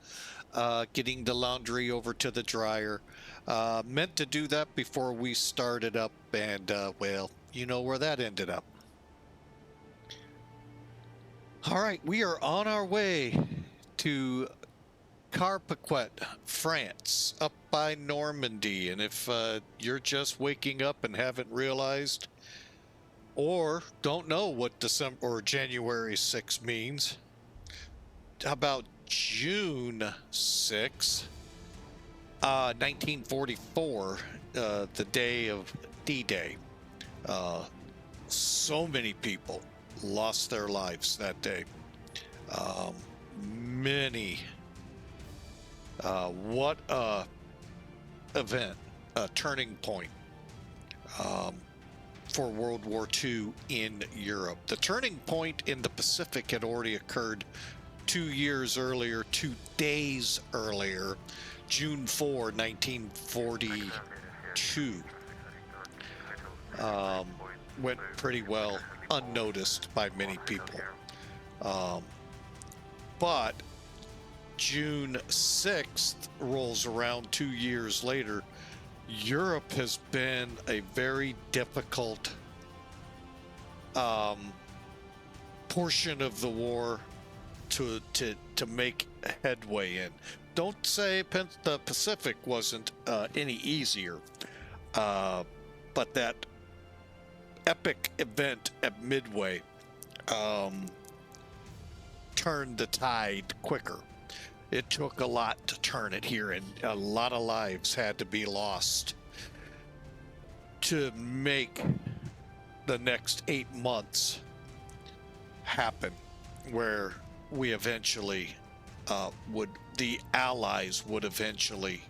getting the laundry over to the dryer. Meant to do that before we started up, and well, you know where that ended up. All right, we are on our way to Carpiquet, France, up by Normandy. And if you're just waking up and haven't realized, or don't know what December or January 6 means, how about June 6, 1944, the day of D-Day. So many people lost their lives that day. Many. What a event, a turning point. for World War II in Europe. The turning point in the Pacific had already occurred 2 years earlier, 2 days earlier, June 4, 1942. Went pretty well unnoticed by many people. But June 6th rolls around 2 years later. Europe has been a very difficult portion of the war to make headway in. Don't say the Pacific wasn't any easier, but that epic event at Midway turned the tide quicker. It took a lot to turn it here, and a lot of lives had to be lost to make the next 8 months happen, where we eventually the Allies would eventually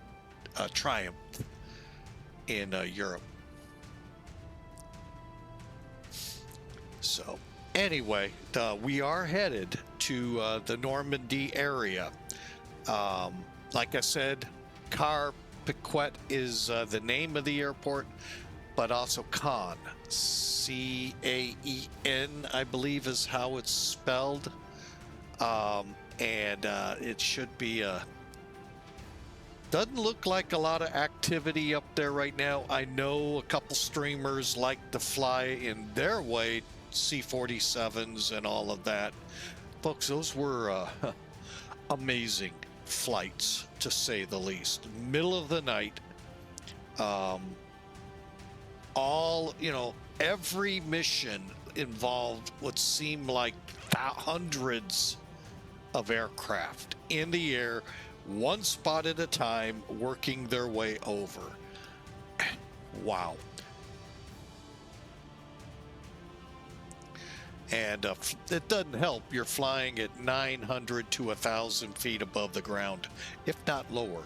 triumph in Europe. So anyway, we are headed to the Normandy area. Like I said, Carpiquet is the name of the airport, but also Caen, C-A-E-N, I believe is how it's spelled. And it should be doesn't look like a lot of activity up there right now. I know a couple streamers like to fly in their way, C-47s and all of that. Folks, those were amazing flights, to say the least. Middle of the night, every mission involved what seemed like hundreds of aircraft in the air, one spot at a time, working their way over. Wow. And it doesn't help. You're flying at 900 to 1,000 feet above the ground, if not lower,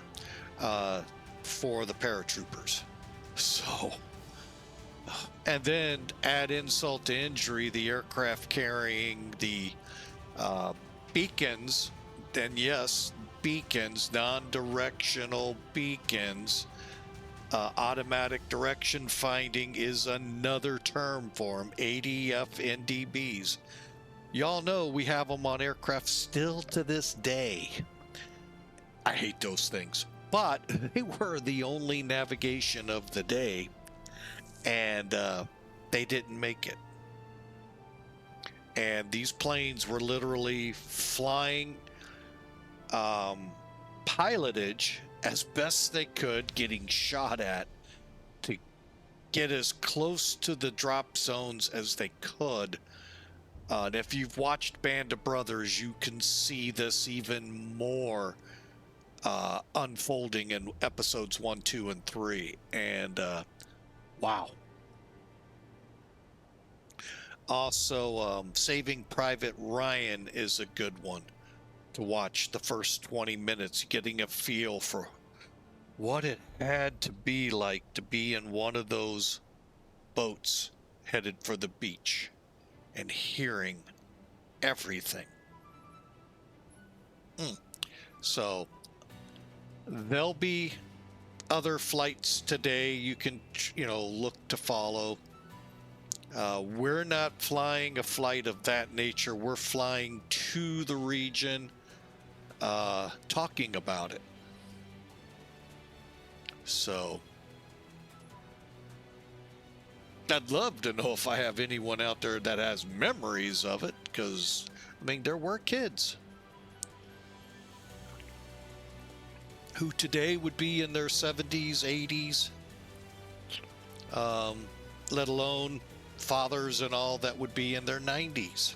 for the paratroopers. So, and then add insult to injury, the aircraft carrying the beacons, and yes, beacons, non-directional beacons. Automatic direction finding is another term for them, ADF-NDBs. Y'all know we have them on aircraft still to this day. I hate those things, but they were the only navigation of the day, and they didn't make it. And these planes were literally flying pilotage as best they could, getting shot at to get as close to the drop zones as they could. And if you've watched Band of Brothers, you can see this even more unfolding in episodes 1, 2, and 3. And wow. Also, Saving Private Ryan is a good one to watch. The first 20 minutes, getting a feel for what it had to be like to be in one of those boats headed for the beach and hearing everything. So there'll be other flights today you can look to follow. We're not flying a flight of that nature. We're flying to the region, talking about it. So I'd love to know if I have anyone out there that has memories of it, because I mean, there were kids who today would be in their 70s, 80s, let alone fathers and all that would be in their 90s.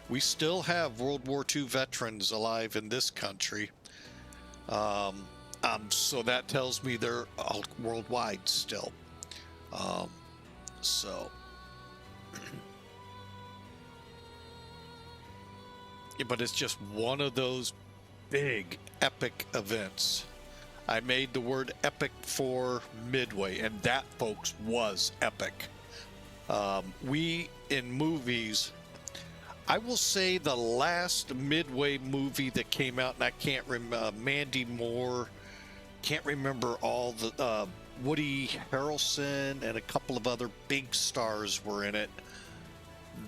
We still have World War II veterans alive in this country. So that tells me they're all worldwide still. But it's just one of those big epic events. I made the word epic for Midway, and that, folks, was epic. We, in movies, I will say the last Midway movie that came out, and I can't remember, Mandy Moore, can't remember all the, Woody Harrelson and a couple of other big stars were in it.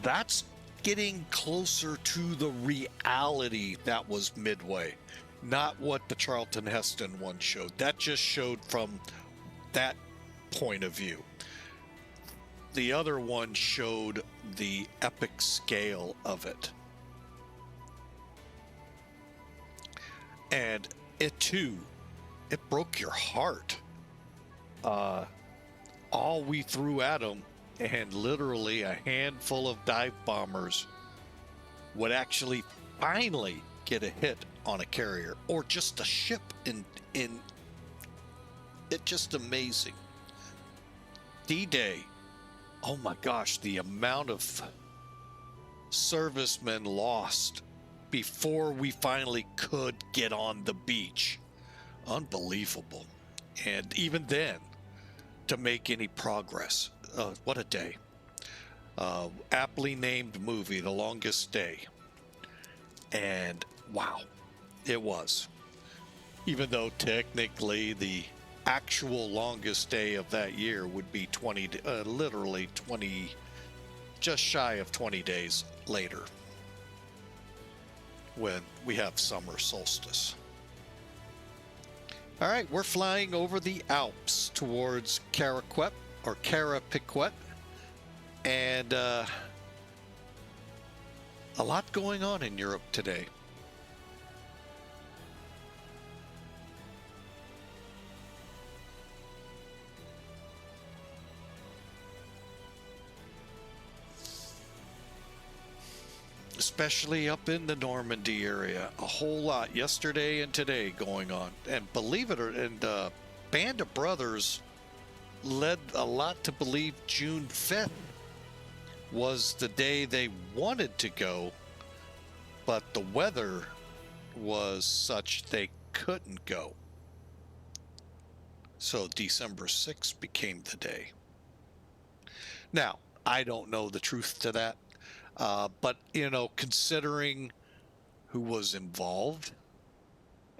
That's getting closer to the reality that was Midway, not what the Charlton Heston one showed. That just showed from that point of view. The other one showed the epic scale of it. And it too, it broke your heart. All we threw at them, and literally a handful of dive bombers would actually finally get a hit on a carrier or just a ship in it. Just amazing. D-Day. Oh my gosh, the amount of servicemen lost before we finally could get on the beach. Unbelievable. And even then, to make any progress, what a day. Aptly named movie, The Longest Day. And wow, it was. Even though technically the actual longest day of that year would be literally 20, just shy of 20 days later, when we have summer solstice. All right, we're flying over the Alps towards Carpiquet, and a lot going on in Europe today. Especially up in the Normandy area, a whole lot yesterday and today going on. And believe it or not, Band of Brothers led a lot to believe June 5th was the day they wanted to go, but the weather was such they couldn't go. So December 6th became the day. Now, I don't know the truth to that. But, considering who was involved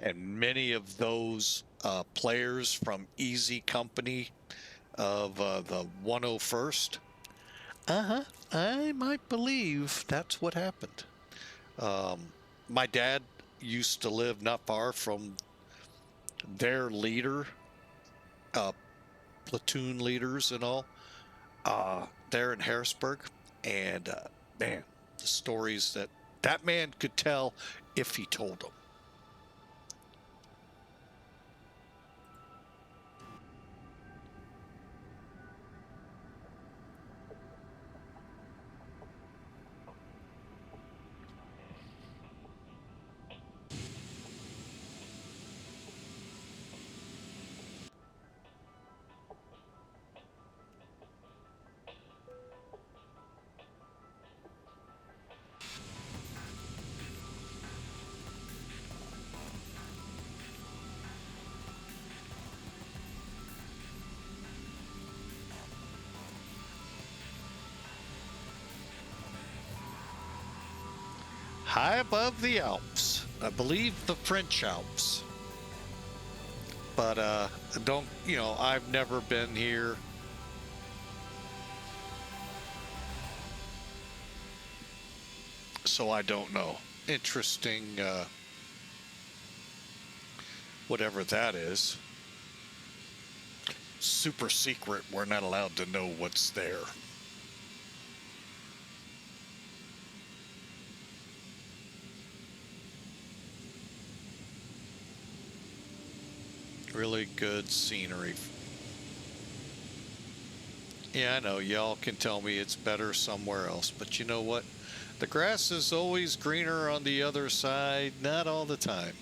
and many of those players from Easy Company of the 101st, I might believe that's what happened. My dad used to live not far from their leader, platoon leaders and all, there in Harrisburg. And man, the stories that man could tell if he told them. High above the Alps, I believe the French Alps. But I've never been here. So I don't know. Interesting, whatever that is. Super secret, we're not allowed to know what's there. Really good scenery. Yeah, I know y'all can tell me it's better somewhere else, but you know what? The grass is always greener on the other side, not all the time.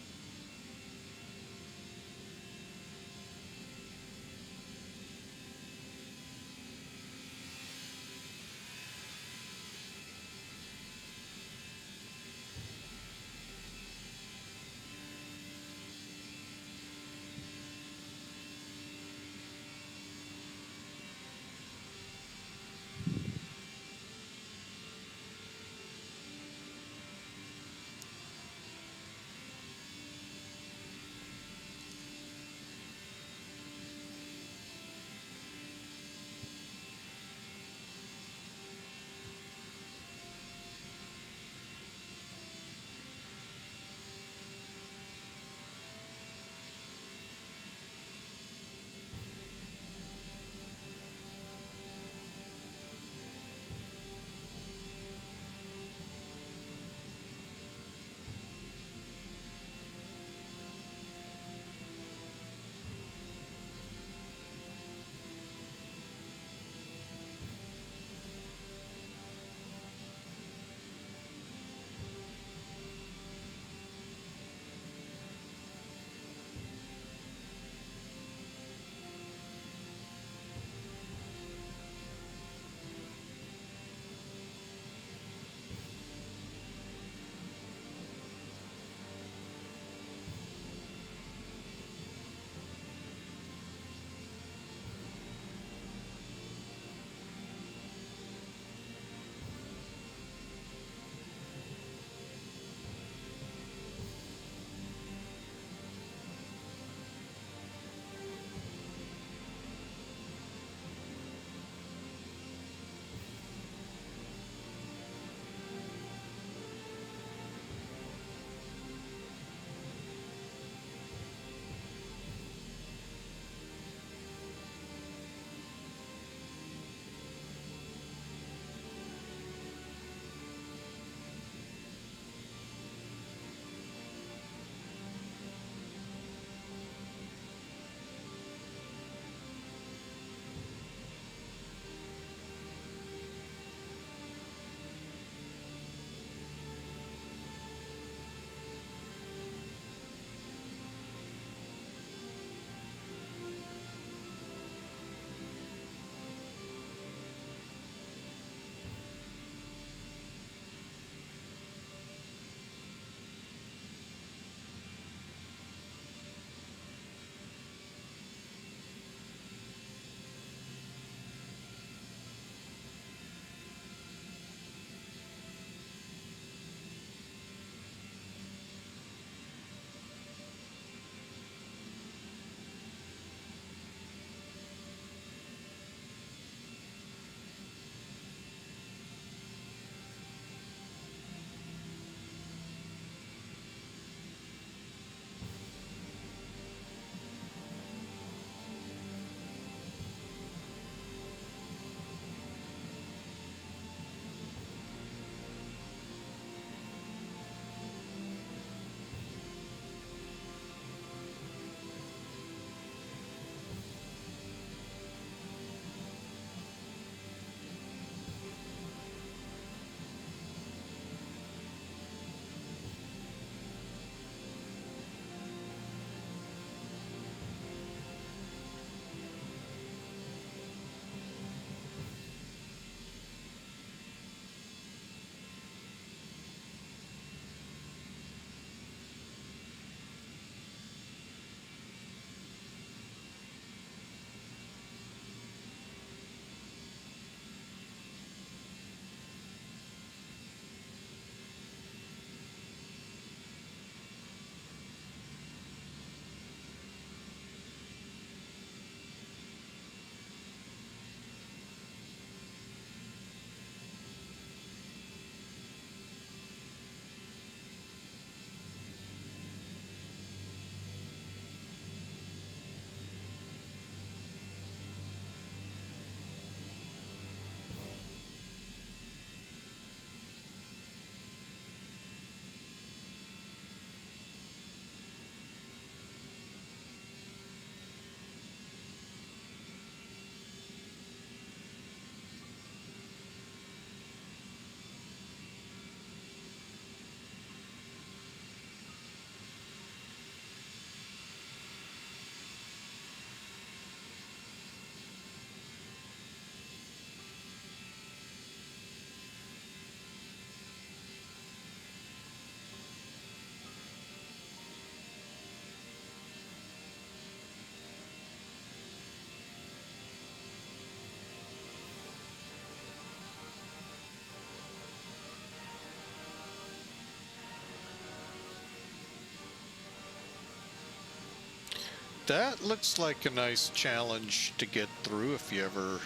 that looks like a nice challenge to get through if you ever,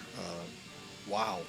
wow.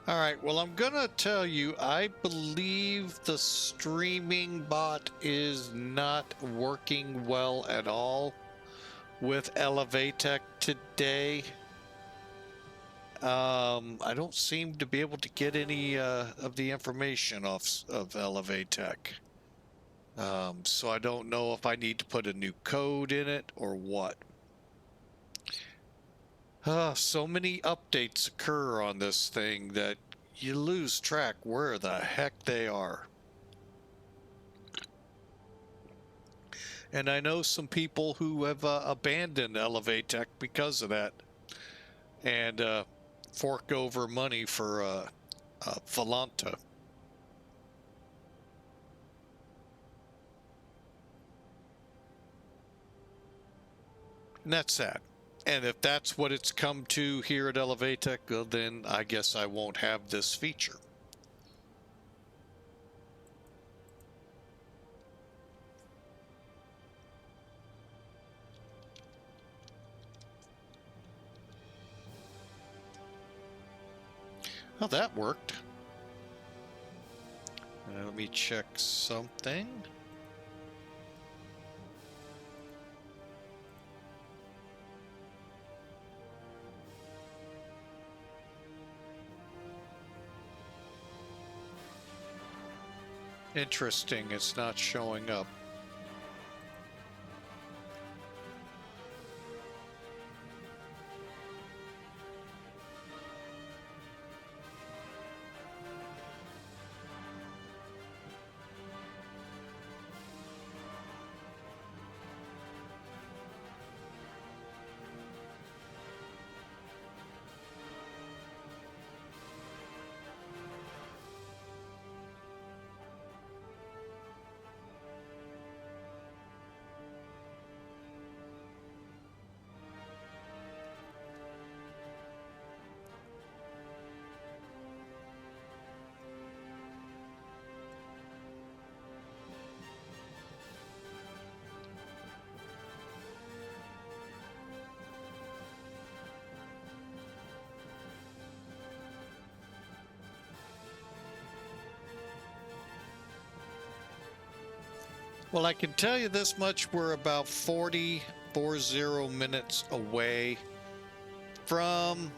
All right, well, I'm gonna tell you, I believe the streaming bot is not working well at all with Elevatech today. I don't seem to be able to get any of the information off of Elevatech. So I don't know if I need to put a new code in it or what. So many updates occur on this thing that you lose track where the heck they are. And I know some people who have abandoned Elevatech because of that and fork over money for Volanta. And that's sad. And if that's what it's come to here at Elevatech, well, then I guess I won't have this feature. Well, that worked. Let me check something. Interesting, it's not showing up. Well, I can tell you this much, we're about 40 minutes away from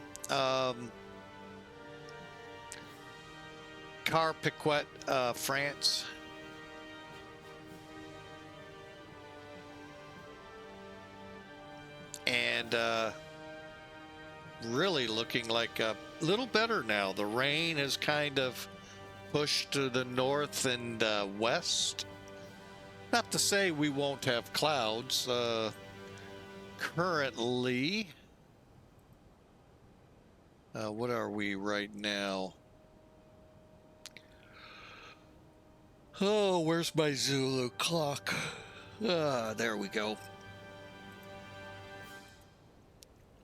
Carpiquet, France. And really looking like a little better now. The rain has kind of pushed to the north and west. Not to say we won't have clouds. Currently, what are we right now? Oh, where's my Zulu clock? There we go.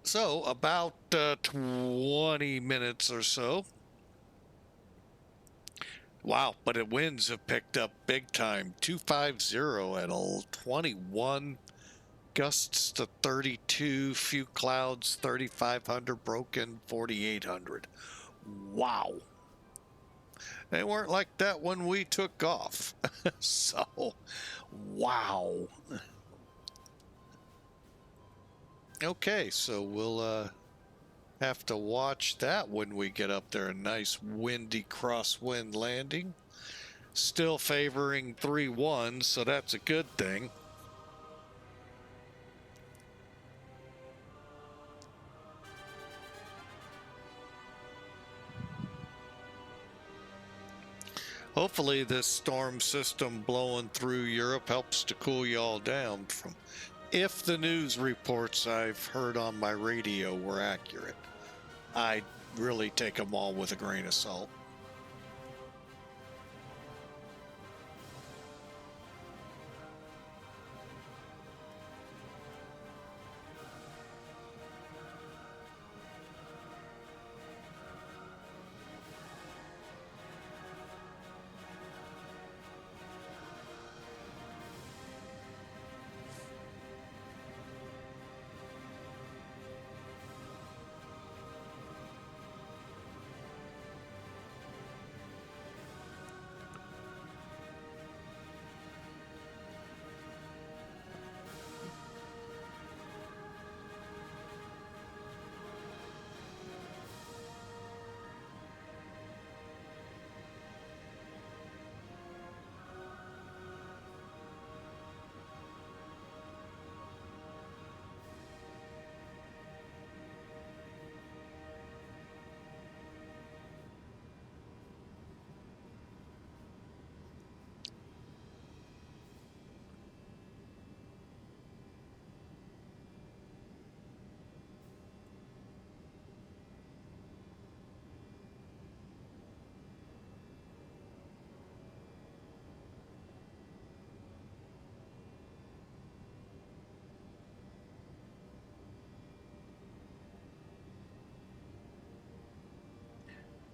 So about 20 minutes or so. Wow, but the winds have picked up big time. 250 at 21, gusts to 32, few clouds, 3,500 broken, 4,800. Wow. They weren't like that when we took off. So, wow. Okay, so we'll have to watch that when we get up there. A nice windy crosswind landing. Still favoring 3-1, so that's a good thing. Hopefully this storm system blowing through Europe helps to cool y'all down from, if the news reports I've heard on my radio were accurate. I'd really take them all with a grain of salt.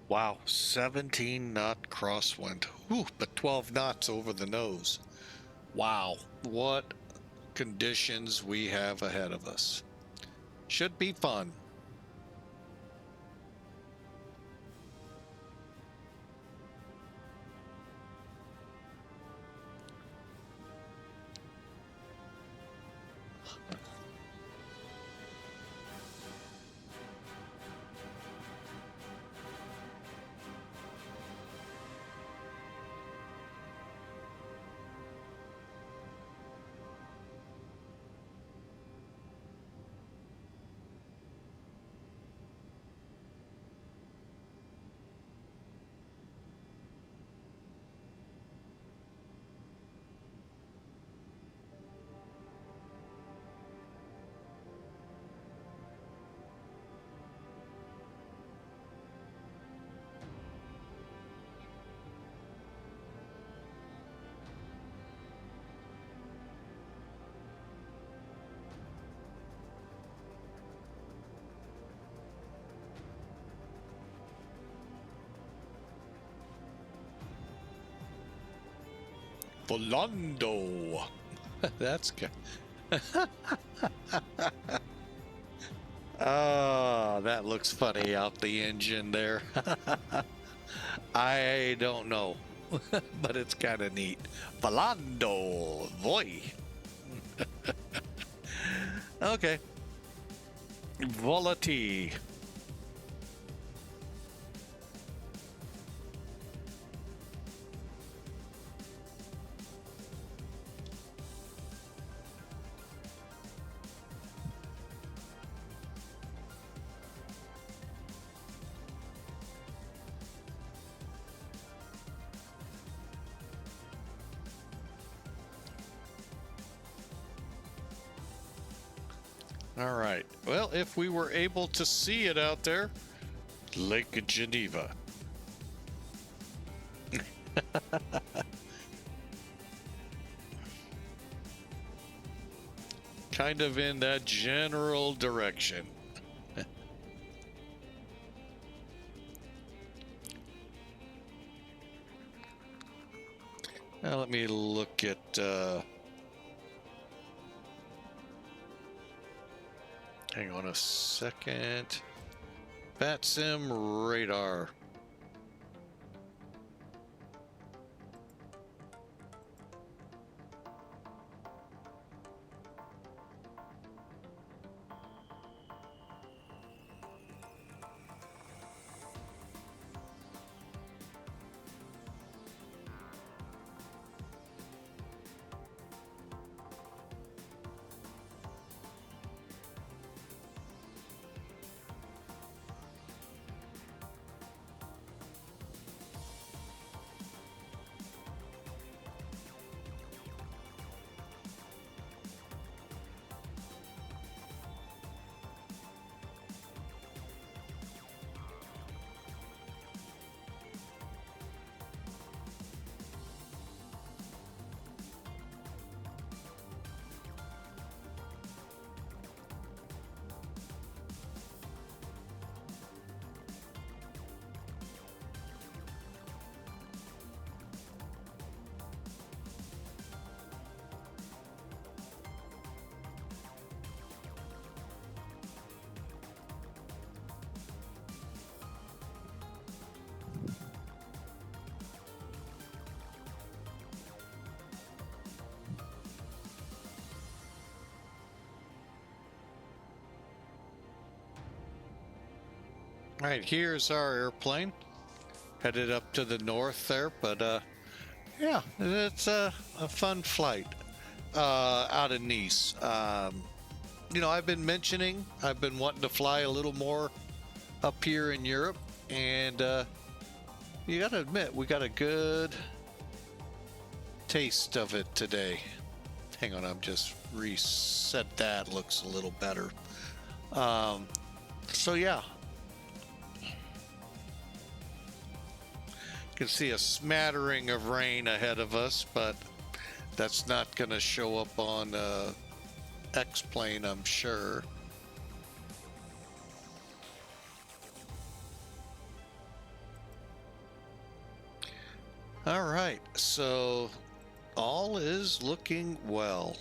Wow, 17-knot crosswind. Whew, but 12 knots over the nose. Wow, what conditions we have ahead of us. Should be fun. Volando. That's good. Oh, that looks funny out the engine there. I don't know, but it's kind of neat. Volando. Voy. Okay. Volati. All right. Well, if we were able to see it out there, Lake Geneva. Kind of in that general direction. Now let me look at hang on a second. VATSIM radar. All right, here's our airplane headed up to the north there, but yeah, it's a fun flight out of Nice. You know, I've been wanting to fly a little more up here in Europe, and you gotta admit, we got a good taste of it today. Hang on, I'm just reset that, looks a little better. So yeah. You can see a smattering of rain ahead of us, but that's not going to show up on X-plane, I'm sure. All right, so all is looking well.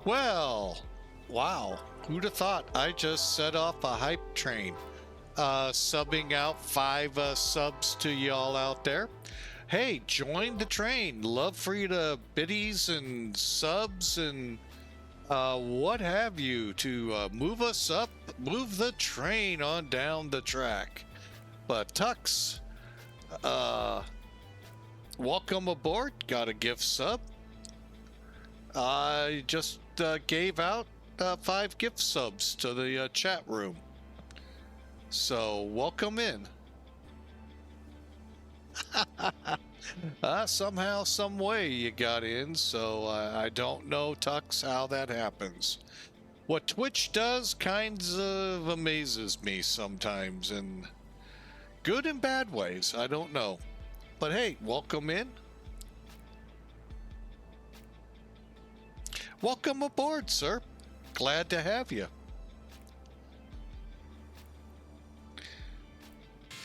Well, wow, who'd have thought? I just set off a hype train, subbing out 5 subs to y'all out there. Hey, join the train. Love for you to biddies and subs and what have you to move us up, move the train on down the track. But Tux, welcome aboard. Got a gift sub. I just gave out 5 gift subs to the chat room. So welcome in. Somehow, some way you got in, so I don't know, Tux, how that happens. What Twitch does kinds of amazes me sometimes in good and bad ways. I don't know. But hey, welcome in. Welcome aboard, sir. Glad to have you.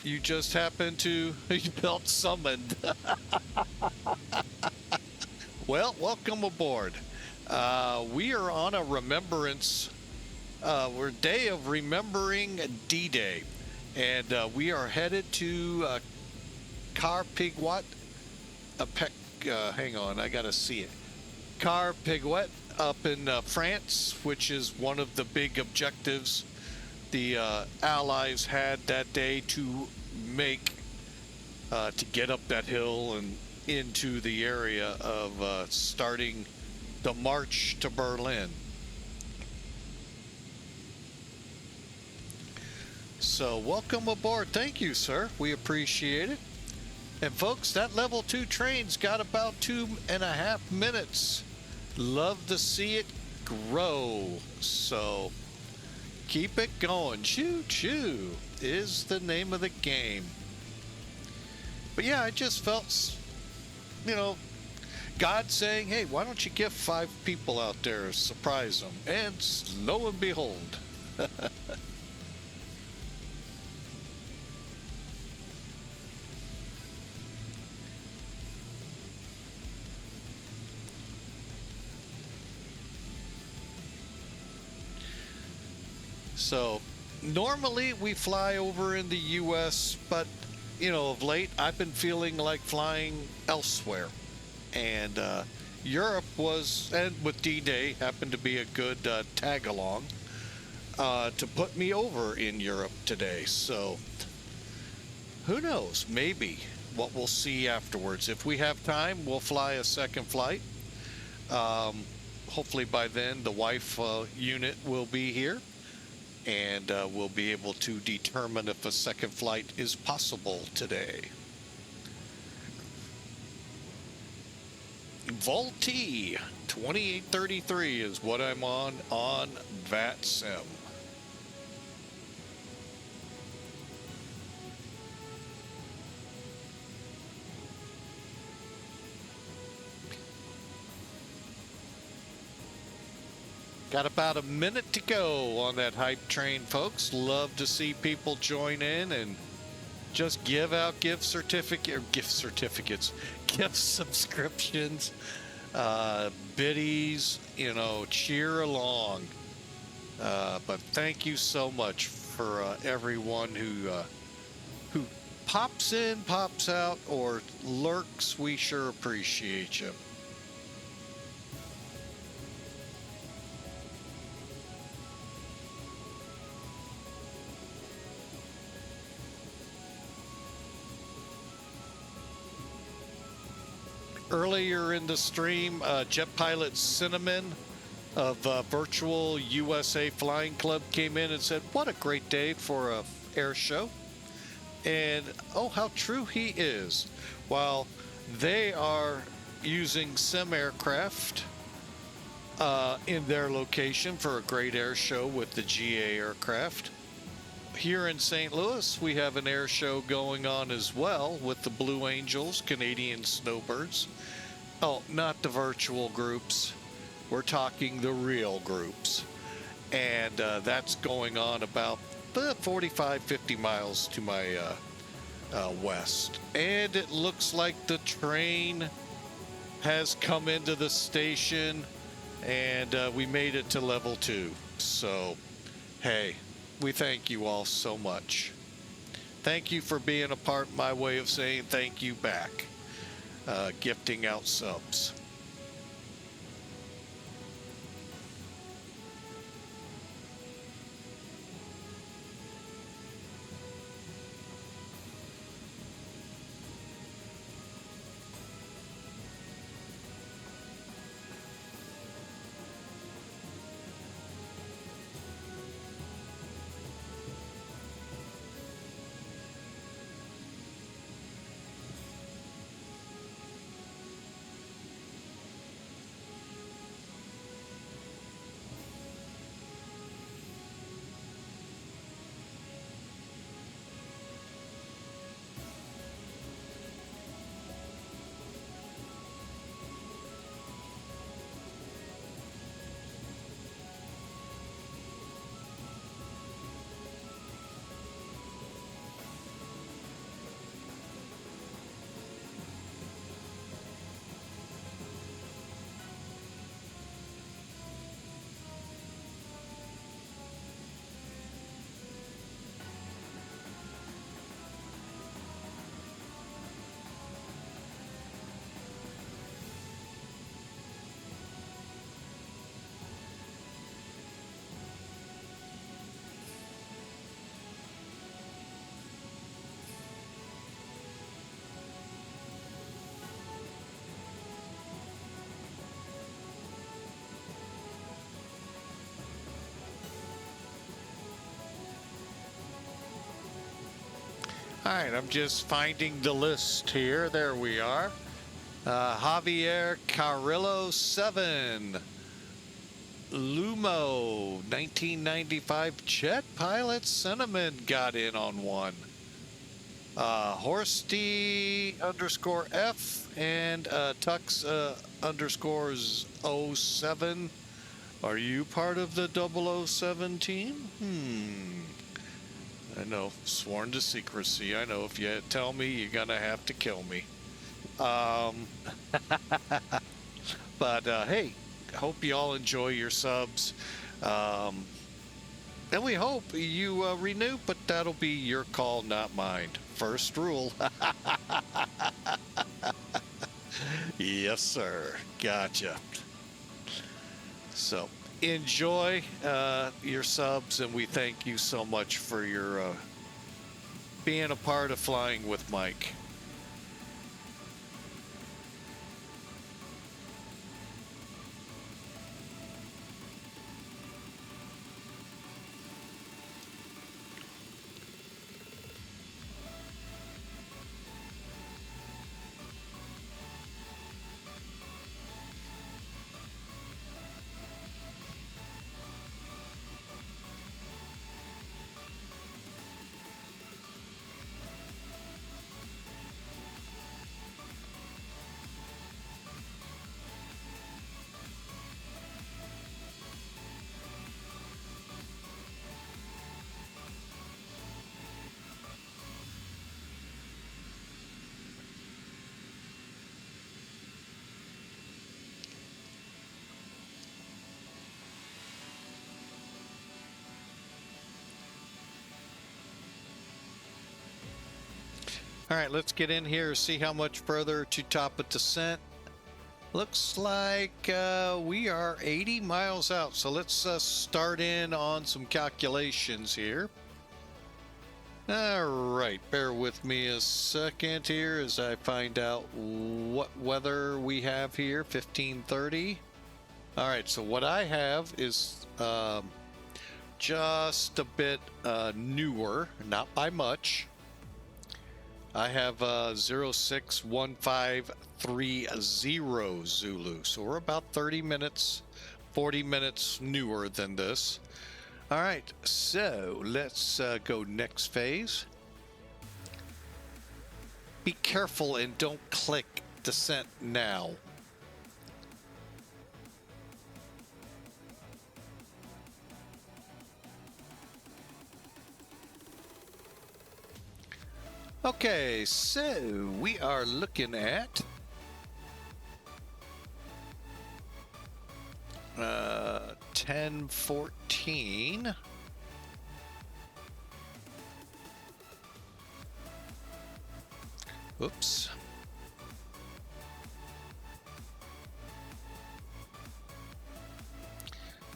You just happened to, you felt summoned. Well, welcome aboard. We are on a remembrance. We're day of remembering D-Day, and we are headed to Carpiquet. Hang on, I gotta see it. Carpiquet up in France, which is one of the big objectives the Allies had that day to make to get up that hill and into the area of starting the march to Berlin. So welcome aboard. Thank you, sir. We appreciate it. And folks, that level 2 train's got about 2.5 minutes. Love to see it grow. So keep it going. Choo choo is the name of the game. But yeah, I just felt, God saying, hey, why don't you give 5 people out there, surprise them? And lo and behold. So normally we fly over in the U.S., but of late I've been feeling like flying elsewhere. And Europe was, and with D-Day happened to be a good tag along to put me over in Europe today. So who knows? Maybe what we'll see afterwards. If we have time, we'll fly a second flight. Hopefully by then the wife unit will be here, and we'll be able to determine if a second flight is possible today. VALT 2833 is what I'm on VATSIM. Got about a minute to go on that hype train, folks. Love to see people join in and just give out gift certificates, gift subscriptions, biddies, cheer along. But thank you so much for everyone who pops in, pops out, or lurks. We sure appreciate you. Earlier in the stream, Jet Pilot Cinnamon of Virtual USA Flying Club came in and said, what a great day for a air show. And oh, how true he is. While they are using sim aircraft in their location for a great air show with the GA aircraft. Here in St. Louis, we have an air show going on as well with the Blue Angels, Canadian Snowbirds. Oh, not the virtual groups. We're talking the real groups. And that's going on about 45, 50 miles to my west. And it looks like the train has come into the station, and we made it to level 2. So, hey, we thank you all so much. Thank you for being a part, my way of saying thank you back. Gifting out subs. All right, I'm just finding the list here. There we are. Javier Carrillo 7. Lumo 1995 jet pilot sentiment got in on one. Horsty underscore F and Tux underscores 07. Are you part of the 007 team? I know, sworn to secrecy. I know if you tell me, you're gonna have to kill me. But hey, hope you all enjoy your subs. And we hope you renew, but that'll be your call, not mine. First rule. Yes, sir. Gotcha. So enjoy your subs, and we thank you so much for your being a part of Flying with Mike. All right, let's get in here, see how much further to top of descent. Looks like we are 80 miles out, so let's start in on some calculations here. All right, bear with me a second here as I find out what weather we have here, 1530. All right, so what I have is just a bit newer, not by much. I have 061530 Zulu, so we're about 30 minutes, 40 minutes newer than this. All right, so let's go next phase. Be careful and don't click descent now. Okay, so we are looking at 1014. Oops.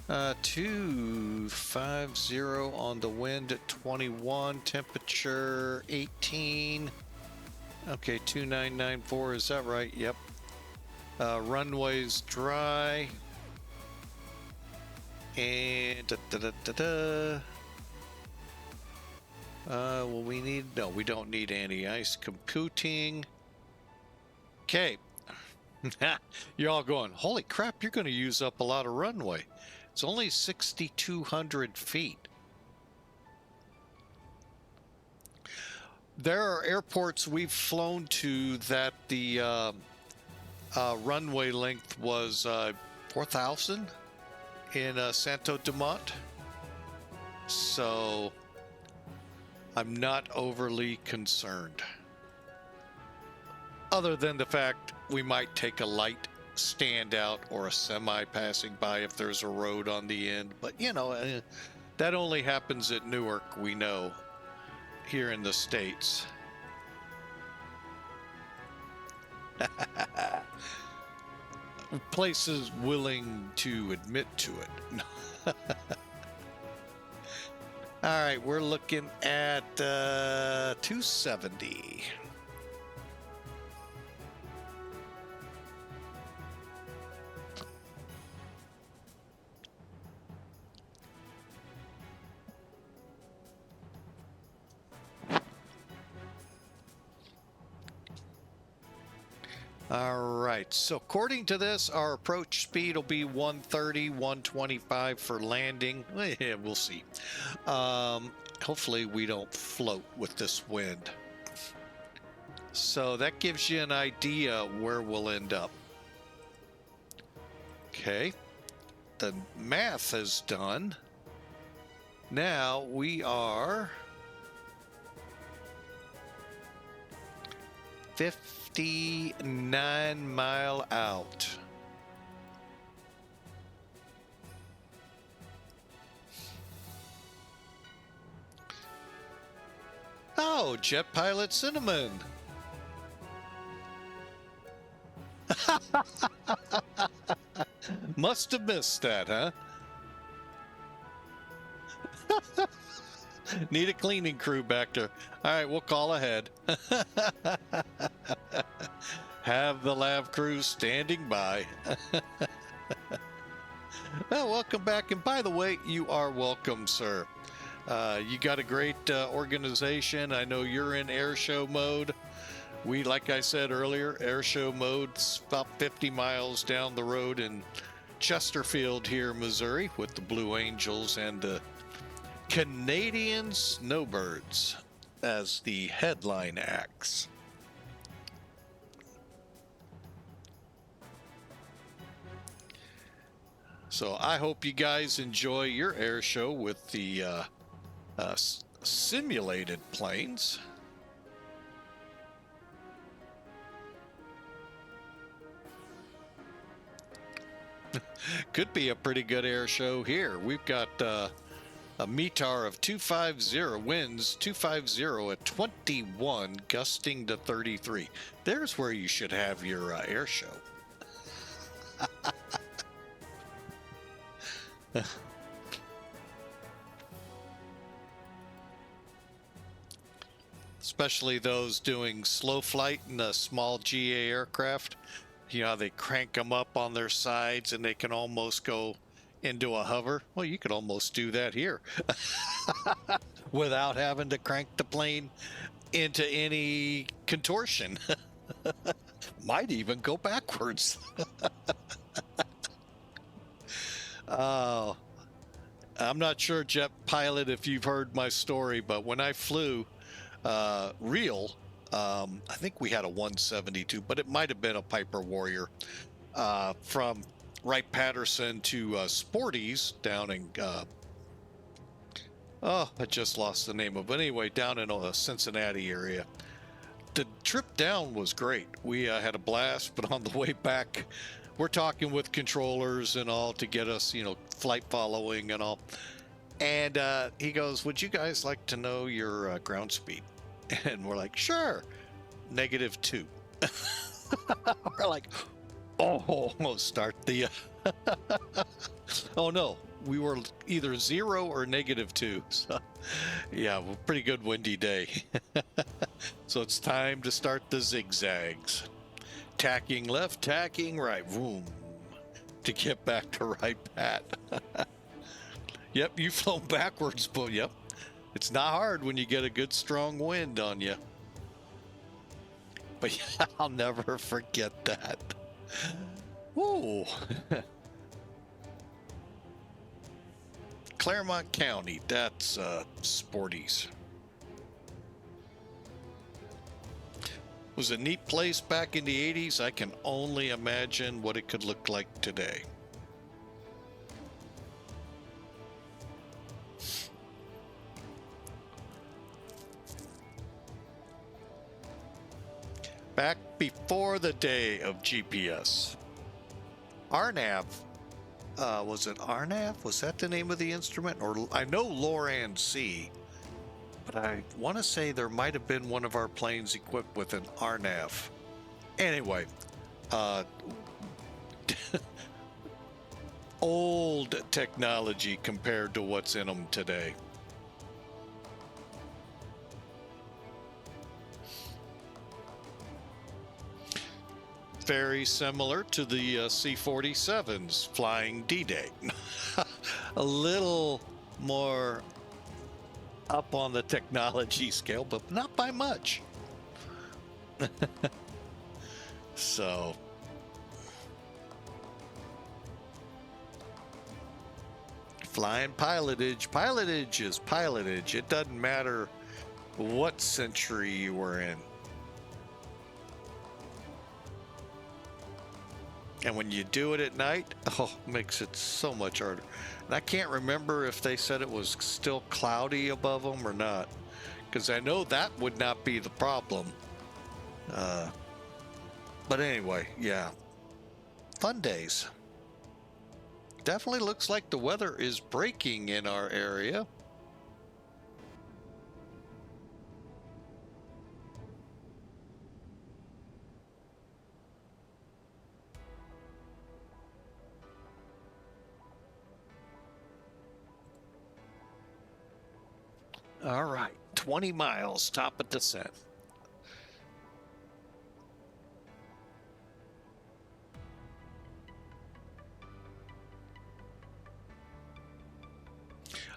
Uh, 250 on the wind at 21, temperature 18. Okay, 2994, is that right? Yep. Runways dry. And well, we need, no, we don't need anti-ice computing. Okay. You're all going, holy crap, you're going to use up a lot of runway. It's only 6,200 feet. There are airports we've flown to that the runway length was 4,000 in Santo Dumont. So I'm not overly concerned. Other than the fact we might take a light standout or a semi passing by if there's a road on the end, but you know, that only happens at Newark, we know, here in the States. Places willing to admit to it. All right, we're looking at 270. All right, so according to this, our approach speed will be 130, 125 for landing. Yeah, we'll see. Hopefully we don't float with this wind. So that gives you an idea where we'll end up. Okay, the math is done. Now we are 59 mile out. Oh, Jet Pilot Cinnamon. Must have missed that, huh? Need a cleaning crew back there. All right, we'll call ahead. Have the lab crew standing by. Well, welcome back. And by the way, you are welcome, sir. You got a great organization. I know you're in air show mode. We, like I said earlier, air show mode's about 50 miles down the road in Chesterfield here, Missouri, with the Blue Angels and the Canadian Snowbirds as the headline acts. So I hope you guys enjoy your air show with the simulated planes. Could be a pretty good air show here. We've got a METAR of 250, winds 250 at 21, gusting to 33. There's where you should have your air show. Especially those doing slow flight in a small GA aircraft. You know, they crank them up on their sides and they can almost go into a hover. Well, you could almost do that here without having to crank the plane into any contortion. Might even go backwards. Oh, I'm not sure, Jet Pilot, if you've heard my story, but when I flew real, I think we had a 172, but it might have been a Piper Warrior, from Wright-Patterson to Sporties down in, I just lost the name of it. But anyway, down in the Cincinnati area. The trip down was great. We had a blast, but on the way back, we're talking with controllers and all to get us, you know, flight following and all. And he goes, would you guys like to know your ground speed? And we're like, sure. -2. We're like, oh, start the... Oh, no. We were either 0 or -2. So, yeah, pretty good windy day. So it's time to start the zigzags. Tacking left, tacking right. Boom. To get back to right pat. Yep, you've flown backwards, but yep. It's not hard when you get a good strong wind on you. But yeah, I'll never forget that. Woo. Claremont County, that's Sporties. Was a neat place back in the 80s. I can only imagine what it could look like today. Back before the day of GPS. RNAV. Was it RNAV? Was that the name of the instrument? Or I know LORAN-C, but I want to say there might have been one of our planes equipped with an RNAV. Anyway, old technology compared to what's in them today. Very similar to the C-47s flying D-Day. A little more up on the technology scale, but not by much. So flying pilotage. Pilotage is pilotage. It doesn't matter what century you were in. And when you do it at night, oh, makes it so much harder. And I can't remember if they said it was still cloudy above them or not, because I know that would not be the problem. But anyway, yeah, fun days. Definitely looks like the weather is breaking in our area. All right, 20 miles, top of descent.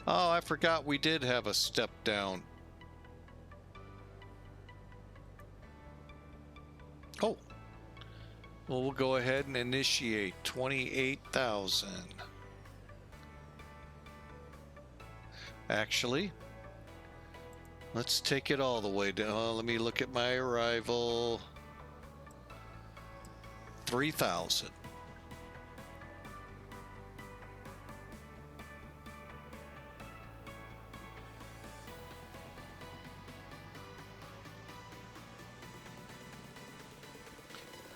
Oh, I forgot we did have a step down. Oh, well, we'll go ahead and initiate 28,000. Actually, let's take it all the way down. Let me look at my arrival. 3,000.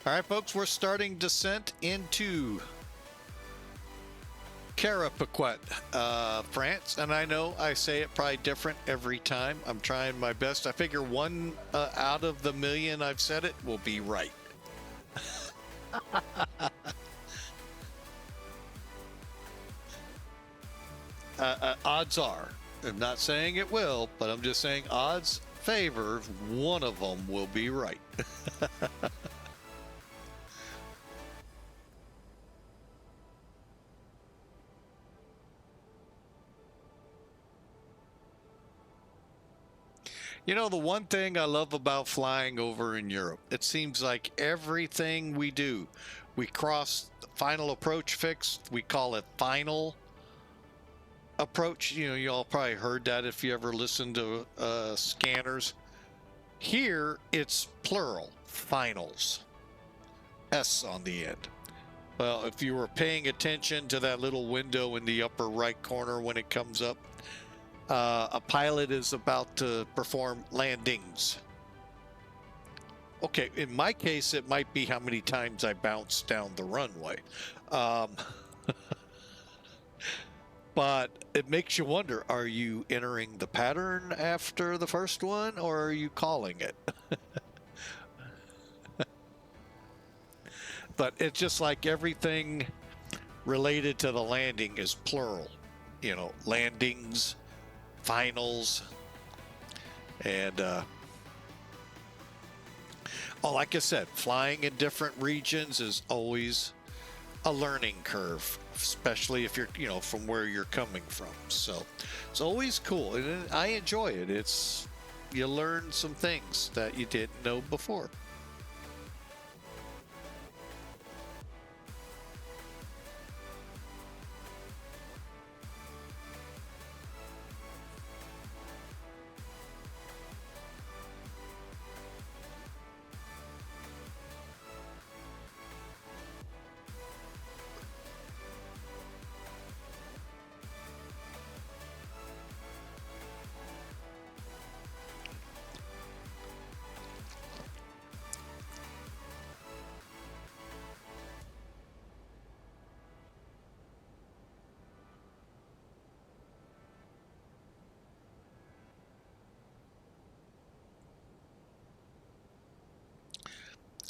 All right, folks, we're starting descent into Carpiquet, France, and I know I say it probably different every time. I'm trying my best. I figure one out of the million I've said it will be right. Odds are, I'm not saying it will, but I'm just saying odds favor one of them will be right. You know, the one thing I love about flying over in Europe, it seems like everything we do, we cross the final approach fix, we call it final approach. You know, you all probably heard that if you ever listened to scanners. Here, it's plural, finals, S on the end. Well, if you were paying attention to that little window in the upper right corner when it comes up, a pilot is about to perform landings. Okay, in my case, it might be how many times I bounce down the runway. But it makes you wonder, are you entering the pattern after the first one, or are you calling it? But it's just like everything related to the landing is plural. You know, landings, finals, and like I said, flying in different regions is always a learning curve, especially if you're, you know, from where you're coming from. So it's always cool, and I enjoy it. It's, you learn some things that you didn't know before.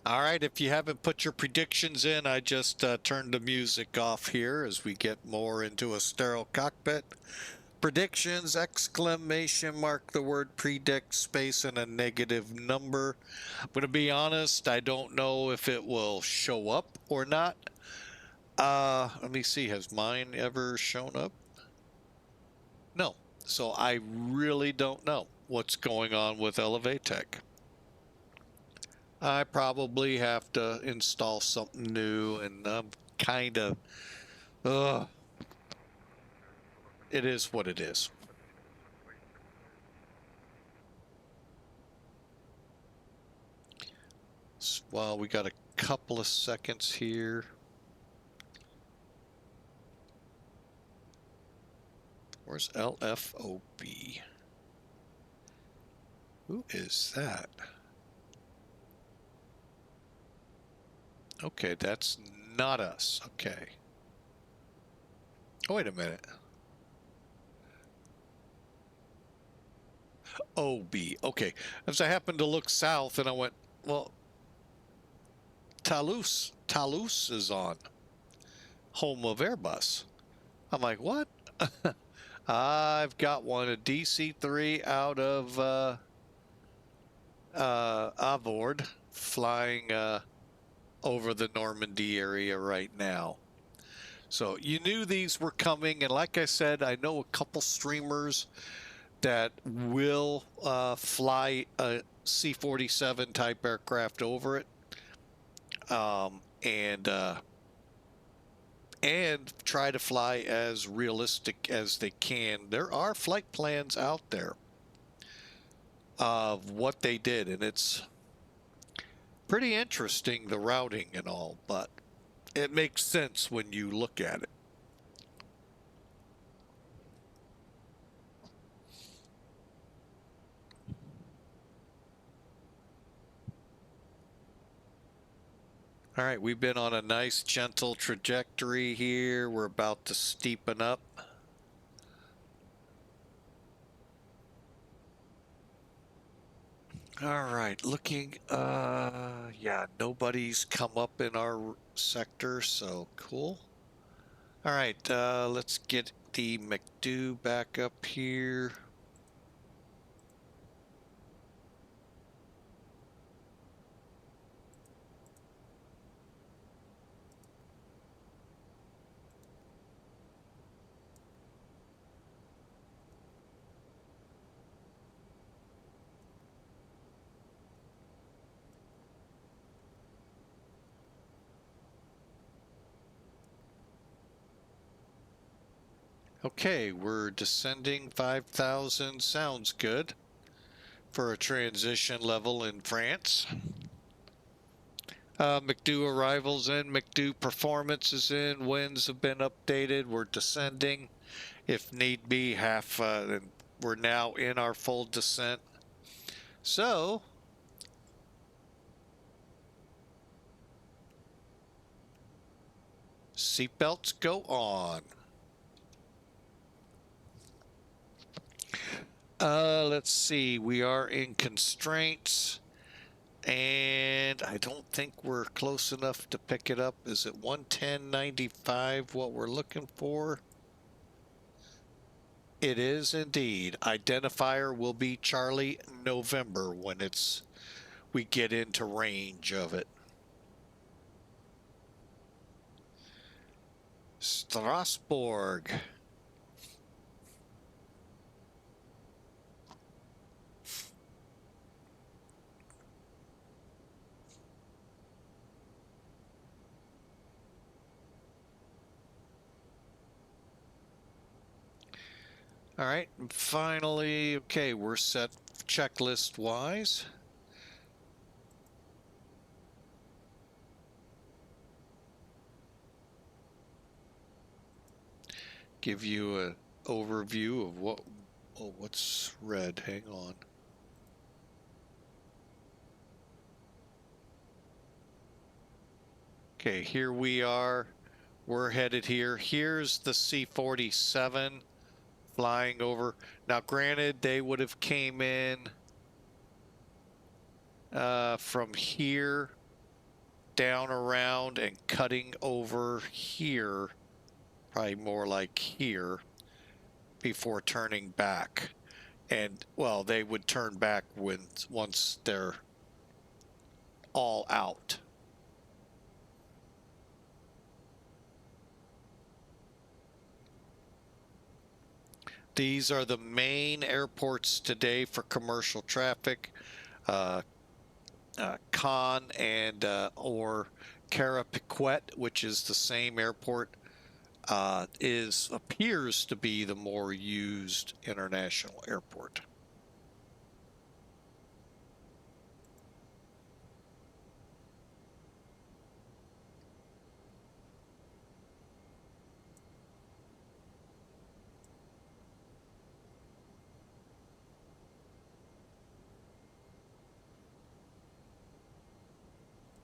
All right, if you haven't put your predictions in, I just turned the music off here as we get more into a sterile cockpit. Predictions, exclamation mark, the word predict, space, and a negative number. I'm going to be honest, I don't know if it will show up or not. Let me see, has mine ever shown up? No. So I really don't know what's going on with Elevatech. I probably have to install something new, and I'm kind of, it is what it is. Well, we got a couple of seconds here. Where's LFOB? Who is that? Okay, that's not us. Okay. Oh, wait a minute. OB. Okay. As I happened to look south and I went, well, ToLiss is on. Home of Airbus. I'm like, what? I've got one, a DC-3 out of Avord, flying over the Normandy area right now. So you knew these were coming, and like I said, I know a couple streamers that will fly a C-47 type aircraft over it, and try to fly as realistic as they can. There are flight plans out there of what they did, and it's pretty interesting, the routing and all, but it makes sense when you look at it. All right, we've been on a nice gentle trajectory here. We're about to steepen up. All right, looking, yeah, nobody's come up in our sector, so cool. All right, let's get the McDo back up here. Okay, we're descending 5,000. Sounds good for a transition level in France. McDo arrivals in, McDo performance is in, winds have been updated, we're descending. If need be, we're now in our full descent. So, seatbelts go on. Let's see, we are in constraints, and I don't think we're close enough to pick it up. Is it 110.95 what we're looking for? It is indeed. Identifier will be Charlie November when we get into range of it. Strasbourg. All right, and finally, okay, we're set checklist wise. Give you an overview of what's red. Hang on. Okay, here we are. We're headed here. Here's the C-47 flying over. Now, granted, they would have came in from here down around and cutting over here, probably more like here, before turning back. And, well, they would turn back once they're all out. These are the main airports today for commercial traffic. Caen and or Carpiquet, which is the same airport, appears to be the more used international airport.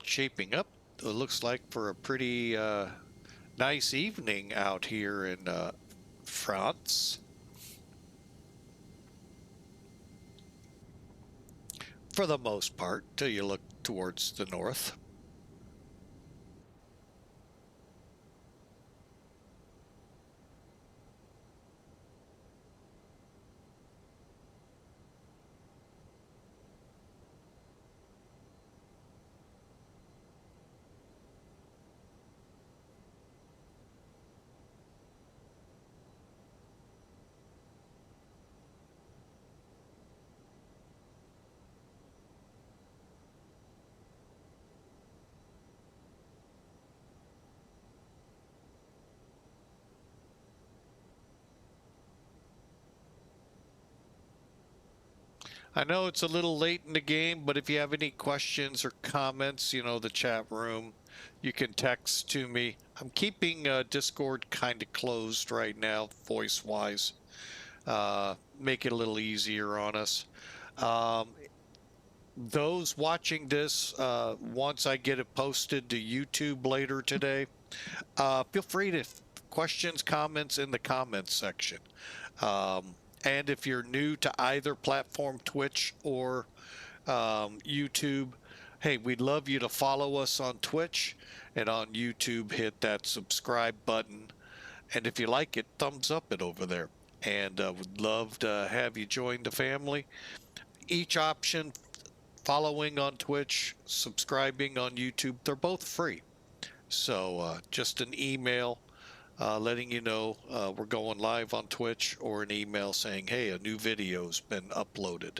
Shaping up, it looks like, for a pretty nice evening out here in France. For the most part, till you look towards the north. I know it's a little late in the game, but if you have any questions or comments, the chat room, you can text to me. I'm keeping Discord kind of closed right now, voice-wise. Make it a little easier on us. Those watching this, once I get it posted to YouTube later today, feel free to questions, comments in the comments section. And if you're new to either platform, Twitch or YouTube, hey, we'd love you to follow us on Twitch, and on YouTube, hit that subscribe button. And if you like it, thumbs up it over there. And would love to have you join the family. Each option, following on Twitch, subscribing on YouTube, they're both free. So just an email letting you know we're going live on Twitch, or an email saying, hey, a new video's been uploaded.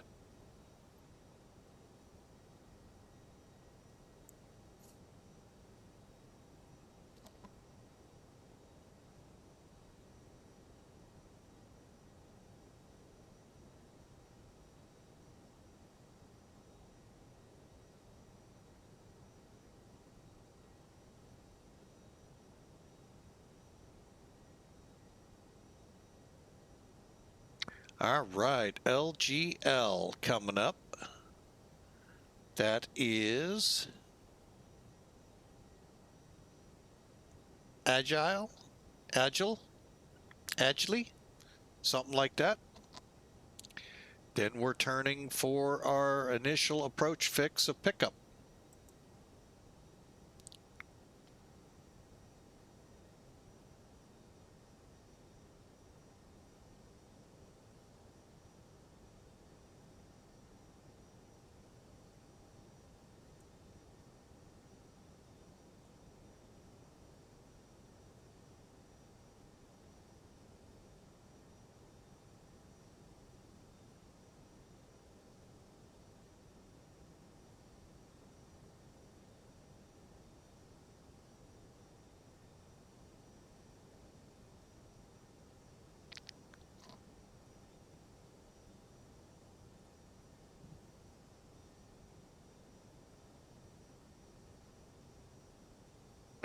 All right, LGL coming up. That is Agile, Agilely, something like that. Then we're turning for our initial approach fix of pickup.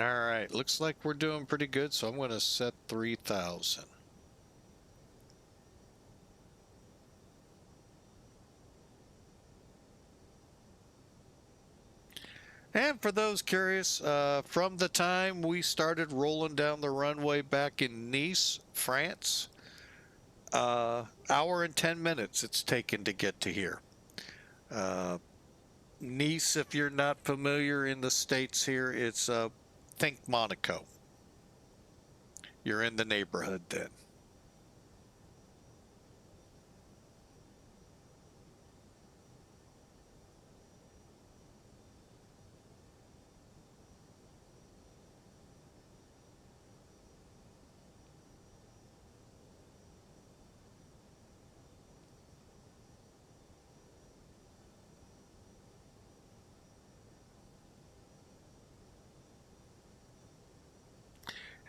All right, looks like we're doing pretty good, so I'm going to set 3,000. And for those curious, from the time we started rolling down the runway back in Nice, France, hour and 10 minutes it's taken to get to here. Nice, if you're not familiar in the States here, it's think Monaco. You're in the neighborhood then.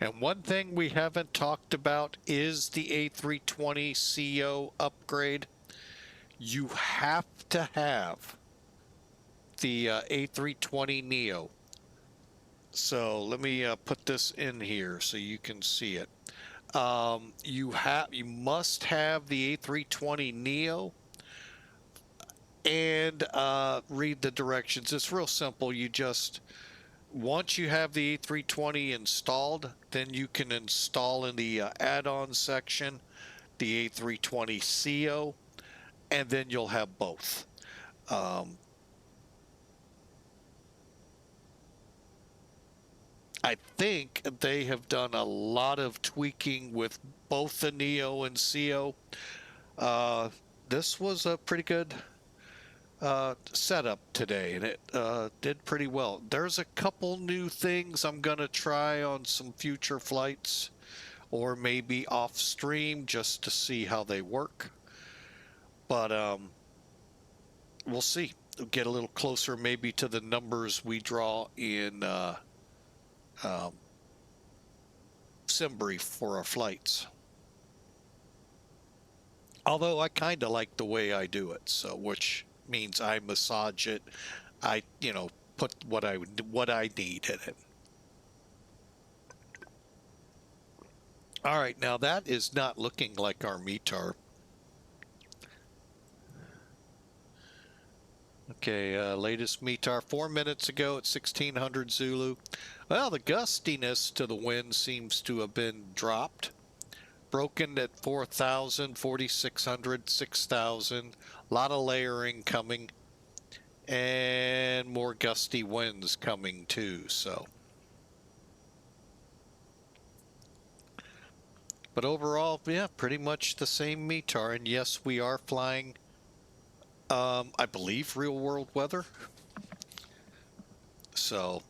And one thing we haven't talked about is the A320 CEO upgrade. You have to have the A320 Neo. So let me put this in here so you can see it. You must have the A320 Neo and read the directions. It's real simple. You just, once you have the A320 installed, then you can install in the add-on section the A320 CEO, and then you'll have both. I think they have done a lot of tweaking with both the Neo and CEO. This was a pretty good setup today, and it did pretty well. There's a couple new things I'm going to try on some future flights, or maybe off stream just to see how they work. But we'll see. We'll get a little closer maybe to the numbers we draw in SimBrief for our flights. Although I kind of like the way I do it, so which means I massage it. I, put what I need in it. All right, now that is not looking like our METAR. Okay, latest METAR 4 minutes ago at 1600 Zulu. Well, the gustiness to the wind seems to have been dropped. Broken at 4,000, 4,600, 6,000. A lot of layering coming. And more gusty winds coming too, so. But overall, yeah, pretty much the same METAR. And yes, we are flying, I believe, real world weather. So.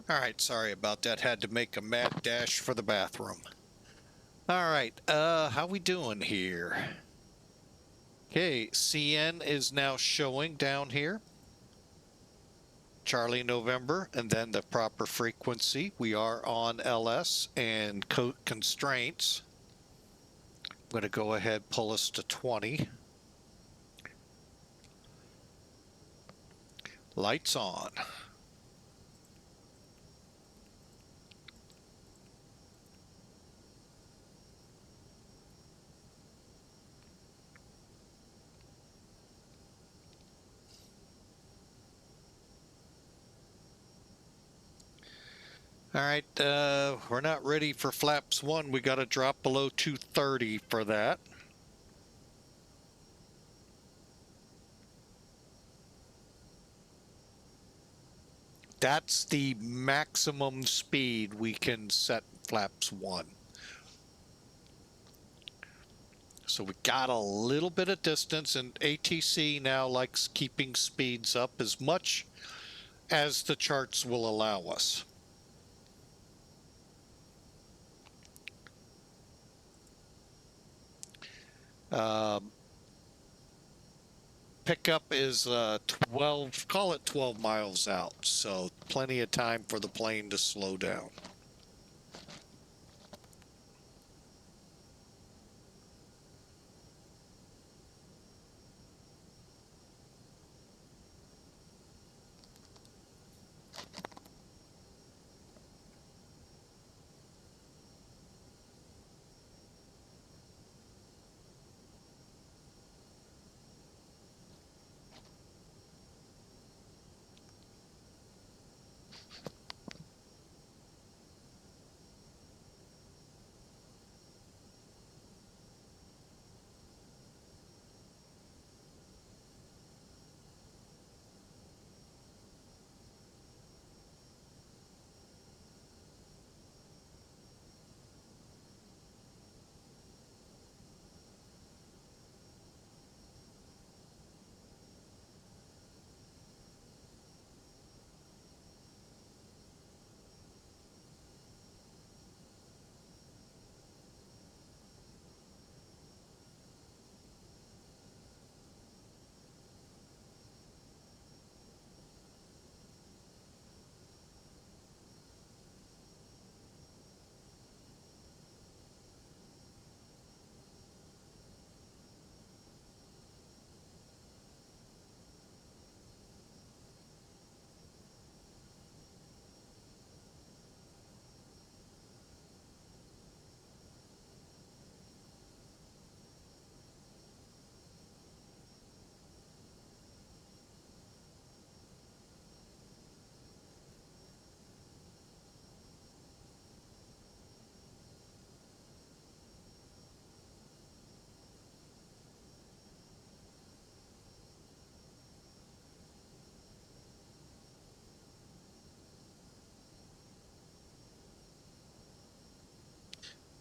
All right, sorry about that. Had to make a mad dash for the bathroom. All right, how we doing here? Okay, CN is now showing down here. Charlie November, and then the proper frequency. We are on LS and Côte constraints. I'm going to go ahead, pull us to 20. Lights on. All right, we're not ready for flaps 1. We got to drop below 230 for that. That's the maximum speed we can set flaps 1. So we got a little bit of distance, and ATC now likes keeping speeds up as much as the charts will allow us. Pickup is 12, call it 12 miles out, so plenty of time for the plane to slow down.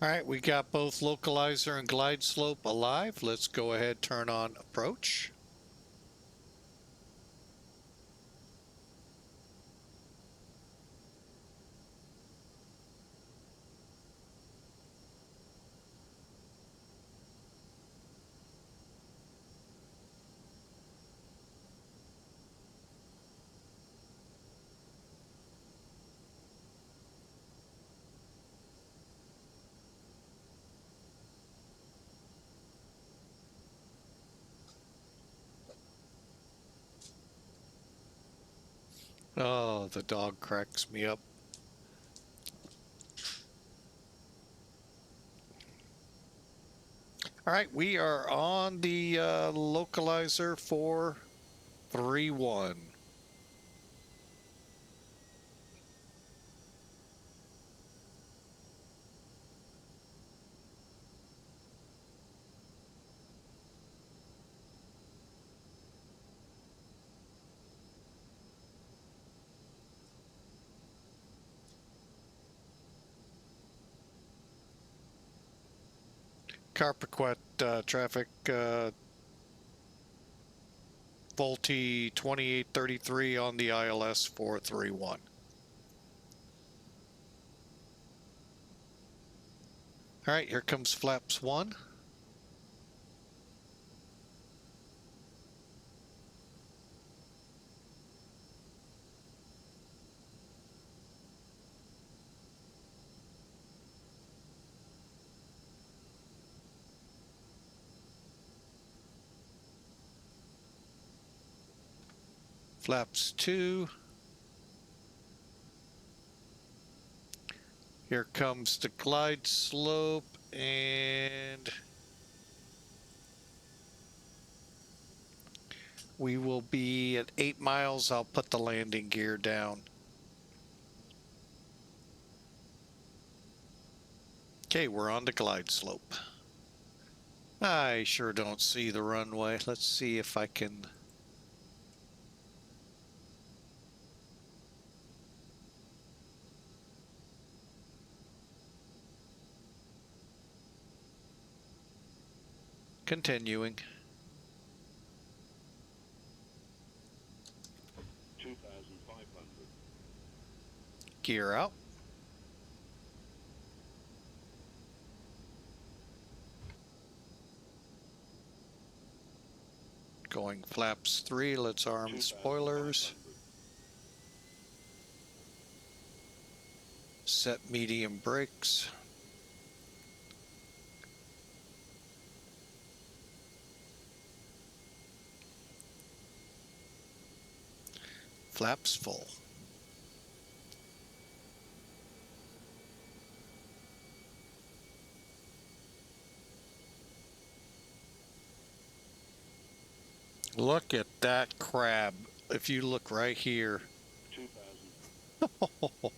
All right, we got both localizer and glide slope alive. Let's go ahead, turn on approach. Oh, the dog cracks me up. All right, we are on the localizer for 3-1. Carpiquet traffic, Volti 2833 on the ILS 431. All right, here comes flaps 1. Flaps 2. Here comes the glide slope, and we will be at 8 miles. I'll put the landing gear down. Okay, we're on the glide slope. I sure don't see the runway. Let's see if I can... Continuing. 2,500. Gear out. Going flaps 3, let's arm the spoilers. Set medium brakes. Flaps full. Look at that crab. If you look right here. 2,000.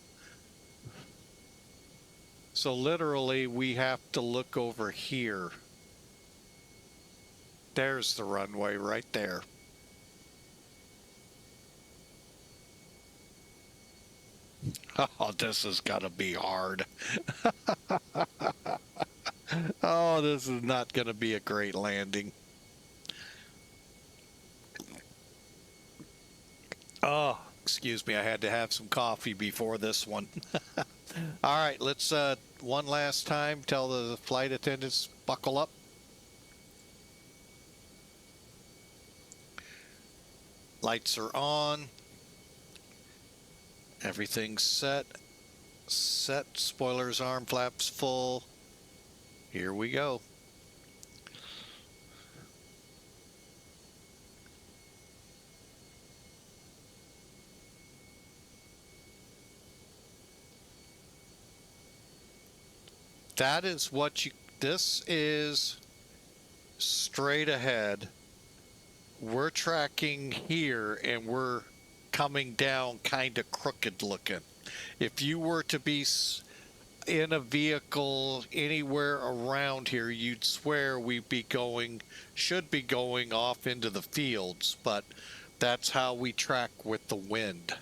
So literally we have to look over here. There's the runway right there. Oh, this is gonna be hard. Oh, this is not gonna be a great landing. Oh, excuse me, I had to have some coffee before this one. All right, let's one last time tell the flight attendants buckle up. Lights are on. Everything's set. Set, spoilers, arm flaps full. Here we go. That is what you, this is straight ahead. We're tracking here and we're coming down kind of crooked looking. If you were to be in a vehicle anywhere around here, you'd swear we'd be going, should be going off into the fields, but that's how we track with the wind.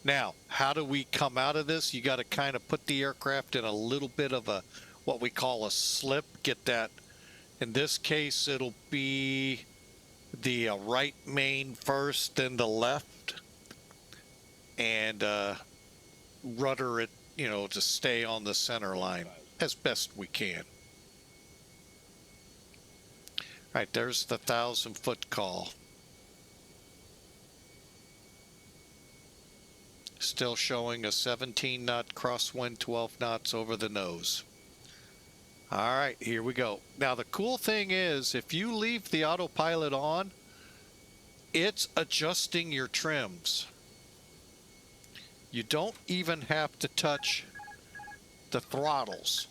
Now, how do we come out of this? You got to kind of put the aircraft in a little bit of a, what we call a slip, get that, in this case, it'll be the right main first, then the left, and rudder it, you know, to stay on the center line as best we can. All right, there's the 1,000-foot call. Still showing a 17-knot crosswind, 12 knots over the nose. All right, here we go. Now, the cool thing is, if you leave the autopilot on, it's adjusting your trims. You don't even have to touch the throttles.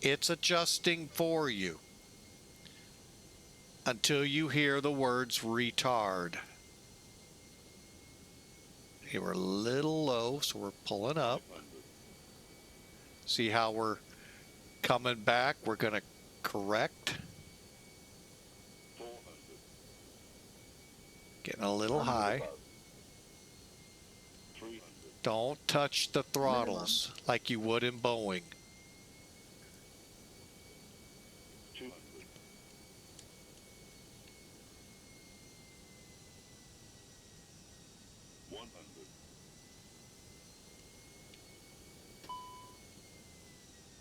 It's adjusting for you until you hear the words retard. Okay, we're a little low, so we're pulling up. See how we're coming back? We're going to correct. Getting a little high. Don't touch the throttles like you would in Boeing.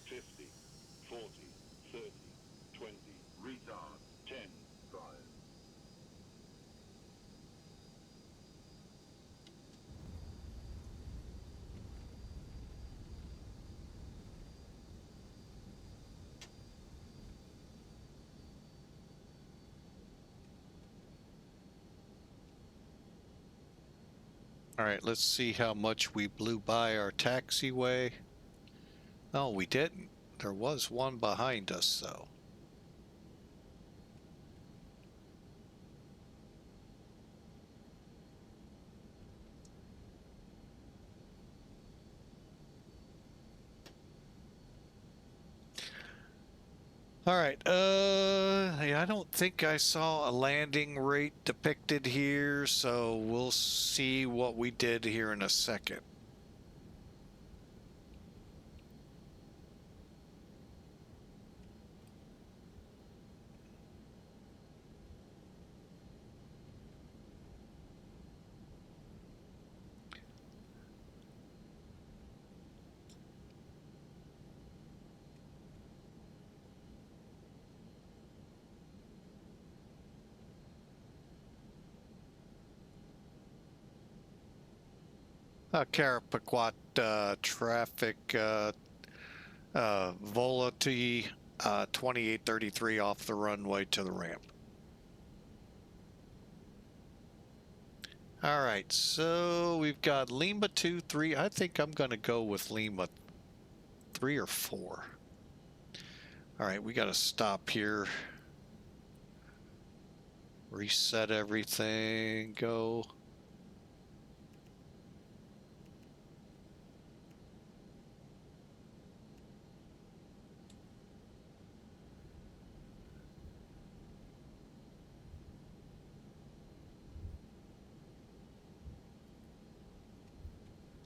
50, 40, 30, 20, retard, 10, 5. All right, let's see how much we blew by our taxiway. No, we didn't. There was one behind us, though. All right. I don't think I saw a landing rate depicted here, so we'll see what we did here in a second. Carpiquet traffic Volati 2833 off the runway to the ramp. All right, so we've got Lima 2, 3. I think I'm going to go with Lima 3 or 4. All right, we got to stop here. Reset everything, go.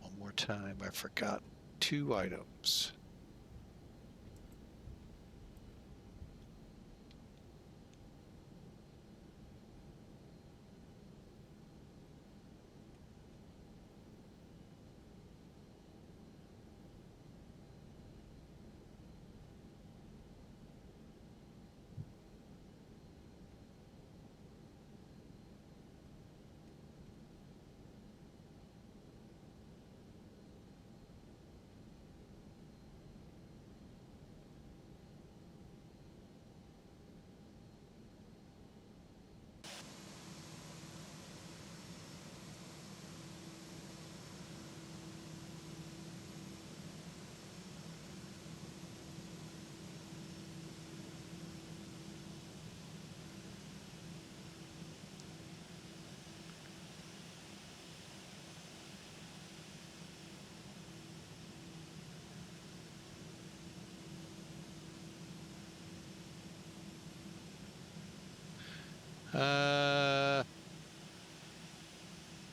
One more time, I forgot 2 items.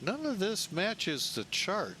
None of this matches the chart.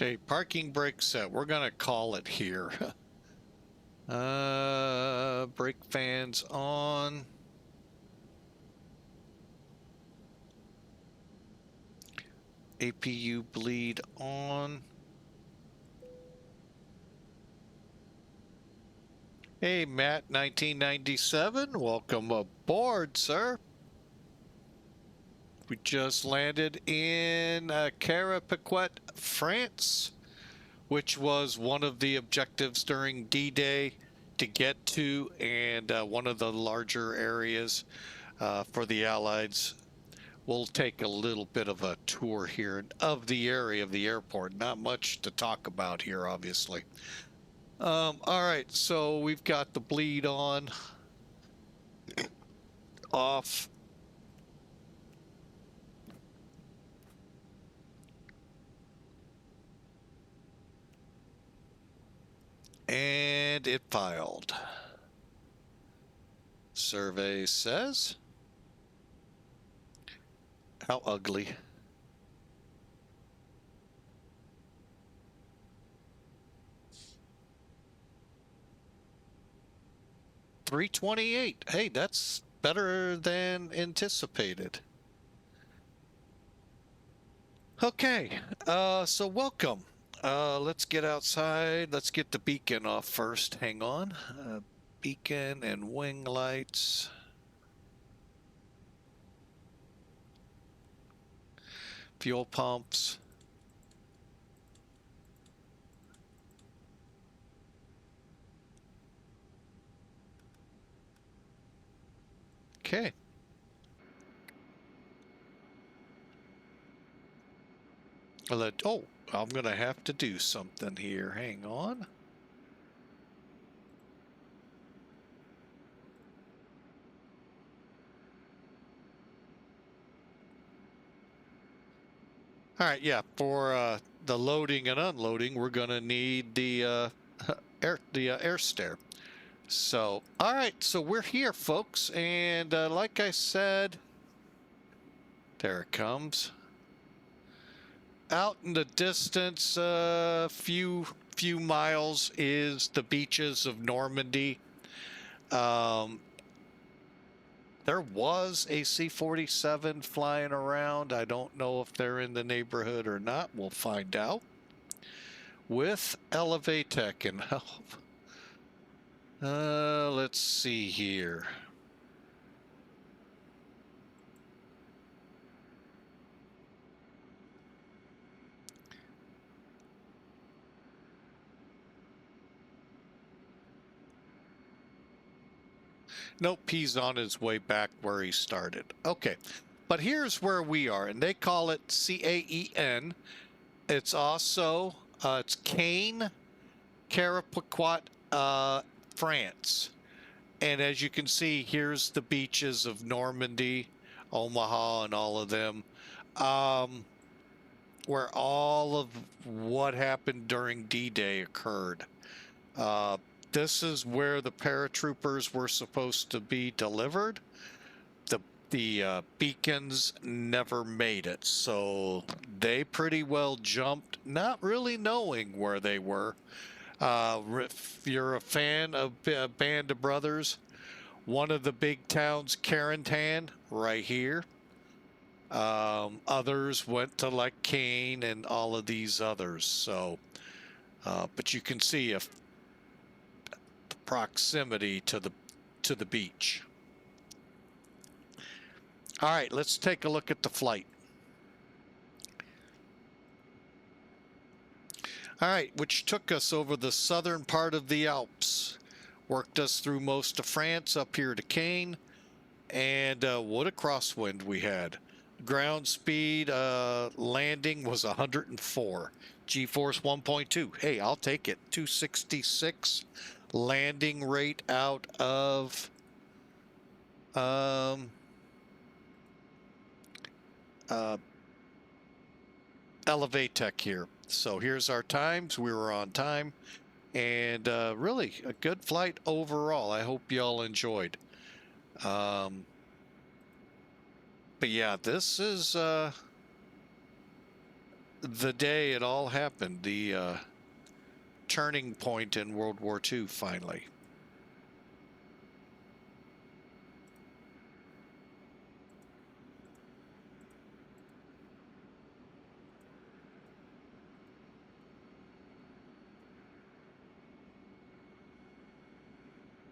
Okay, parking brake set. We're gonna call it here. Brake fans on. APU bleed on. Hey, Matt, 1997. Welcome aboard, sir. We just landed in Carpiquet, France, which was one of the objectives during D-Day. to get to, and one of the larger areas for the Allies. We'll take a little bit of a tour here of the area of the airport. Not much to talk about here, obviously. All right, so we've got the bleed on, off. And it filed. Survey says, how ugly. $328. Hey, that's better than anticipated. Okay, so welcome. Let's get outside. Let's get the beacon off first. Hang on. Beacon and wing lights. Fuel pumps. Okay. Oh, I'm going to have to do something here. Hang on. All right, yeah, for the loading and unloading, we're going to need the air stair. So, all right, so we're here, folks, and like I said, there it comes. Out in the distance, few miles is the beaches of Normandy. There was a C-47 flying around. I don't know if they're in the neighborhood or not. We'll find out. With Elevatech and help. Let's see here. Nope, he's on his way back where he started. Okay, but here's where we are, and they call it CAEN. It's also, it's Caen, Carpiquet, France. And as you can see, here's the beaches of Normandy, Omaha, and all of them, where all of what happened during D-Day occurred. This is where the paratroopers were supposed to be delivered. The beacons never made it, so they pretty well jumped, not really knowing where they were. If you're a fan of Band of Brothers, one of the big towns, Carentan, right here. Others went to like Caen and all of these others. So, but you can see if the proximity to the beach. All right, let's take a look at the flight. All right, which took us over the southern part of the Alps, worked us through most of France up here to Caen, and what a crosswind we had. Ground speed landing was 104, G-force 1.2. Hey, I'll take it. 266 landing rate out of Elevatech here. So here's our times. We were on time, and really a good flight overall. I hope y'all enjoyed. But yeah, this is the day it all happened. The turning point in World War II, finally.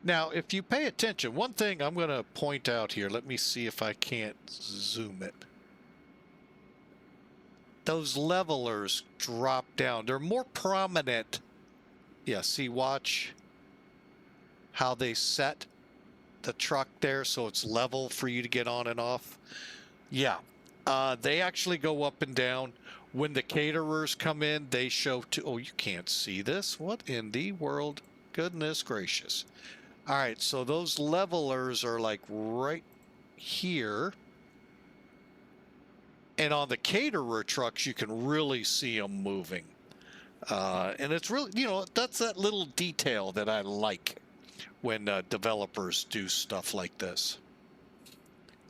Now, if you pay attention, one thing I'm going to point out here, let me see if I can't zoom it. Those levelers drop down. They're more prominent. Yeah, see, watch. how they set the truck there so it's level for you to get on and off. Yeah, they actually go up and down. When the caterers come in, they show to, oh, you can't see this. What in the world? Goodness gracious. All right, so those levelers are like right here. And on the caterer trucks, you can really see them moving. And it's really, you know, that's that little detail that I like when developers do stuff like this.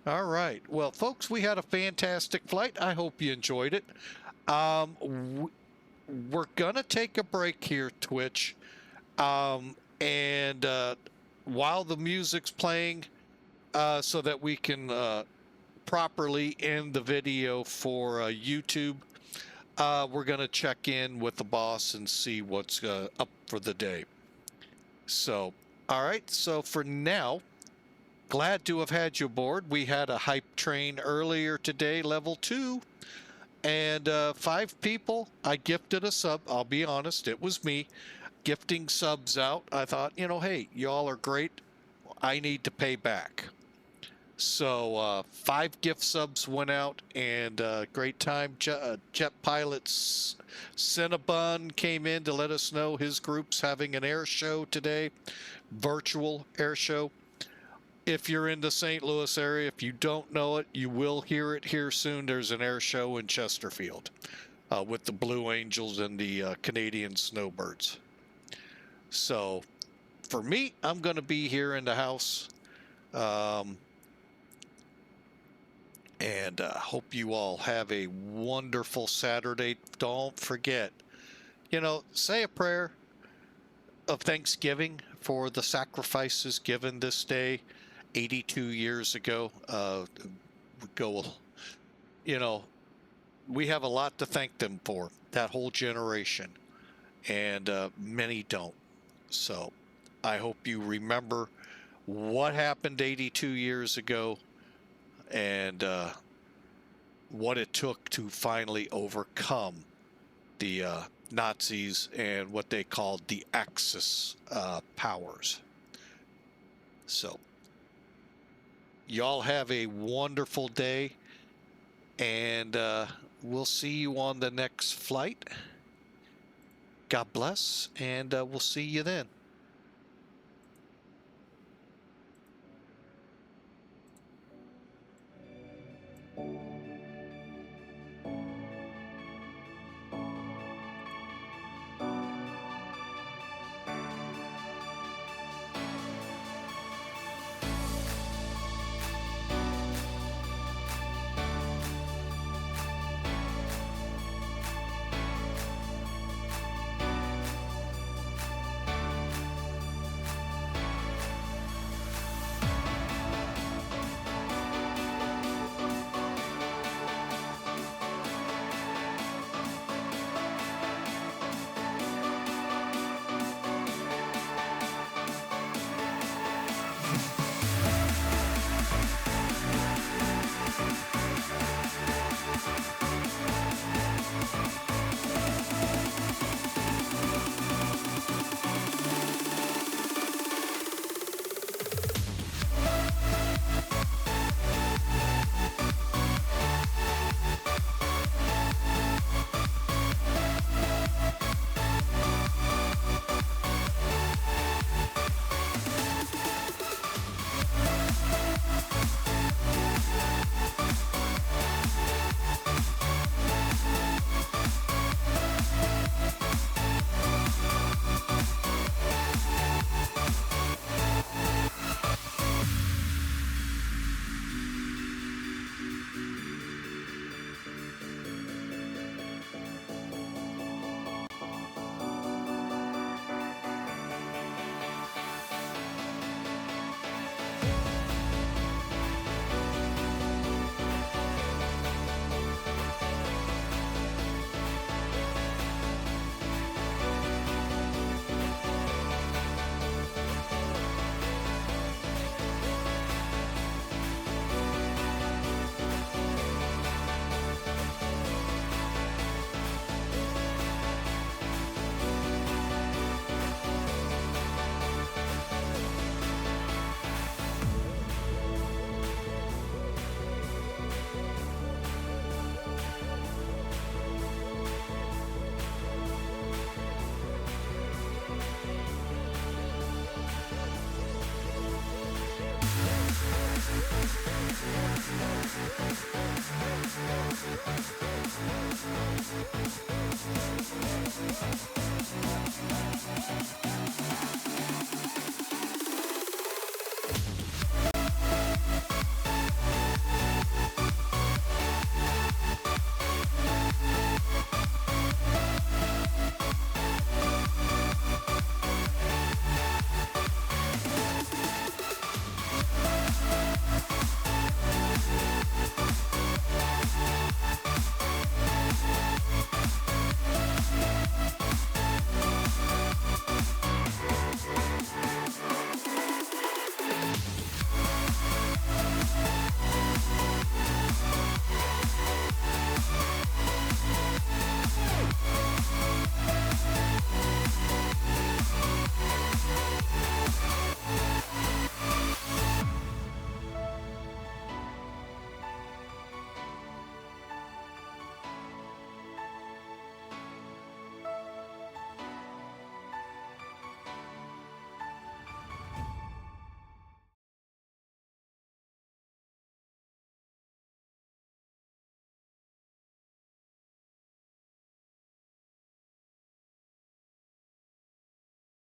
All right. Well, folks, we had a fantastic flight. I hope you enjoyed it. We're going to take a break here, Twitch. And while the music's playing, so that we can properly end the video for YouTube, we're going to check in with the boss and see what's up for the day. So, all right. So for now, glad to have had you aboard. We had a hype train earlier today, level 2, and 5 people. I gifted a sub. I'll be honest, it was me gifting subs out. I thought, you know, hey, y'all are great. I need to pay back. So 5 gift subs went out, and great time. Jet Pilots Cinnabon came in to let us know his group's having an air show today, virtual air show. If you're in the St. Louis area, if you don't know it, you will hear it here soon. There's an air show in Chesterfield with the Blue Angels and the Canadian Snowbirds. So for me, I'm going to be here in the house. And hope you all have a wonderful Saturday. Don't forget, you know, say a prayer of thanksgiving for the sacrifices given this day 82 years ago. You know, we have a lot to thank them for, that whole generation, and many don't. So I hope you remember what happened 82 years ago and what it took to finally overcome the Nazis and what they called the Axis powers. So y'all have a wonderful day, and we'll see you on the next flight. God bless, and we'll see you then.